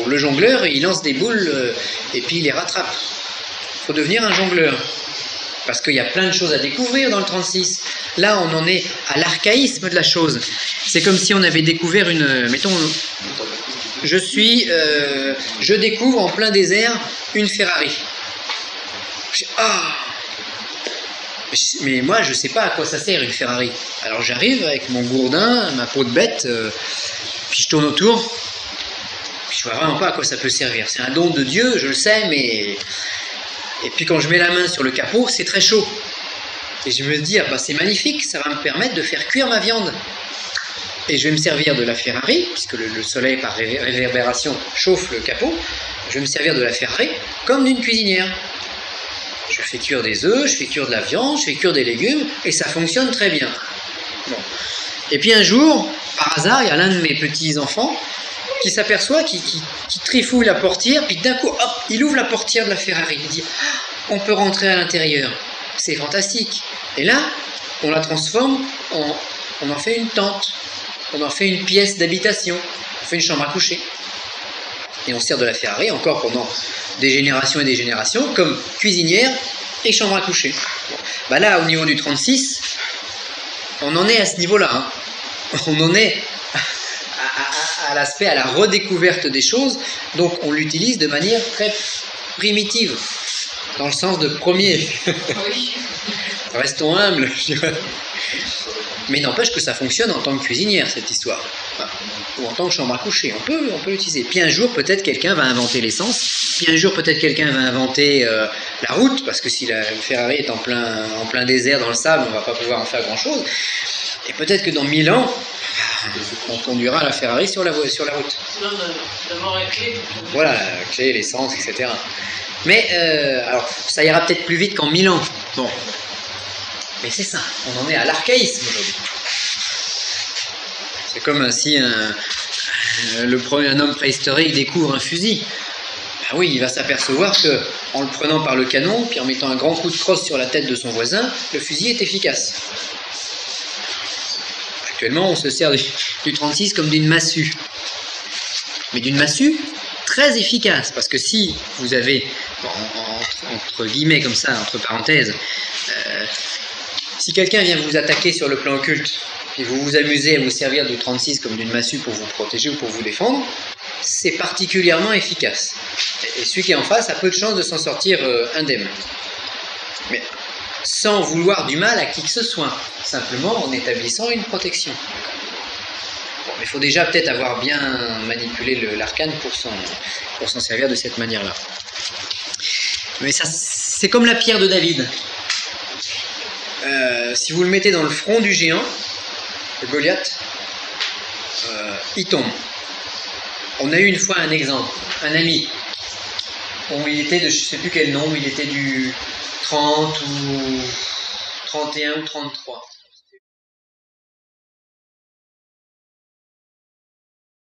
le jongleur, il lance des boules et puis il les rattrape. Il faut devenir un jongleur. Parce qu'il y a plein de choses à découvrir dans le 36. Là, on en est à l'archaïsme de la chose. C'est comme si on avait découvert mettons, je découvre en plein désert une Ferrari. Mais moi, je ne sais pas à quoi ça sert une Ferrari. Alors j'arrive avec mon gourdin, ma peau de bête, puis je tourne autour. Puis je ne vois vraiment pas à quoi ça peut servir. C'est un don de Dieu, je le sais, mais... Et puis quand je mets la main sur le capot, c'est très chaud. Et je me dis, c'est magnifique, ça va me permettre de faire cuire ma viande. Et je vais me servir de la Ferrari, puisque le soleil par réverbération chauffe le capot. Je vais me servir de la Ferrari comme d'une cuisinière. Je fais cuire des œufs, je fais cuire de la viande, je fais cuire des légumes, et ça fonctionne très bien. Bon. Et puis un jour, par hasard, il y a l'un de mes petits-enfants qui s'aperçoit, qui trifouille la portière, puis d'un coup, hop, il ouvre la portière de la Ferrari. Il dit, on peut rentrer à l'intérieur. C'est fantastique. Et là, on la transforme, on en fait une tente, on en fait une pièce d'habitation, on fait une chambre à coucher. Et on sert de la Ferrari encore pendant des générations et des générations, comme cuisinière et chambre à coucher. Bon. Là, au niveau du 36, on en est à ce niveau-là. Hein. On en est à l'aspect, à la redécouverte des choses, donc on l'utilise de manière très primitive, dans le sens de premier. Oui. Restons humbles. Mais n'empêche que ça fonctionne en tant que cuisinière, cette histoire. Ou en tant que chambre à coucher, on peut l'utiliser. Puis un jour, peut-être quelqu'un va inventer l'essence, puis un jour, peut-être quelqu'un va inventer la route, parce que si la Ferrari est en plein désert dans le sable, on ne va pas pouvoir en faire grand-chose. Et peut-être que dans 1000 ans, on conduira la Ferrari sur la route. Non, d'avoir la clé. Voilà, la clé, l'essence, etc. Mais, alors, ça ira peut-être plus vite qu'en 1000 ans. Bon. Mais c'est ça, on en est à l'archaïsme aujourd'hui. C'est comme si un homme préhistorique découvre un fusil. Ben oui, il va s'apercevoir que en le prenant par le canon, puis en mettant un grand coup de crosse sur la tête de son voisin, le fusil est efficace. Actuellement, on se sert du 36 comme d'une massue. Mais d'une massue très efficace, parce que si vous avez, entre guillemets comme ça, entre parenthèses, si quelqu'un vient vous attaquer sur le plan occulte, et vous vous amusez à vous servir du 36 comme d'une massue pour vous protéger ou pour vous défendre, c'est particulièrement efficace. Et celui qui est en face a peu de chances de s'en sortir indemne. Mais sans vouloir du mal à qui que ce soit, simplement en établissant une protection. Bon, mais il faut déjà peut-être avoir bien manipulé l'arcane pour s'en servir de cette manière-là. Mais ça, c'est comme la pierre de David. Si vous le mettez dans le front du géant, le Goliath, il tombe. On a eu une fois un exemple, un ami. Il était de je ne sais plus quel nombre, il était du 30 ou 31 ou 33.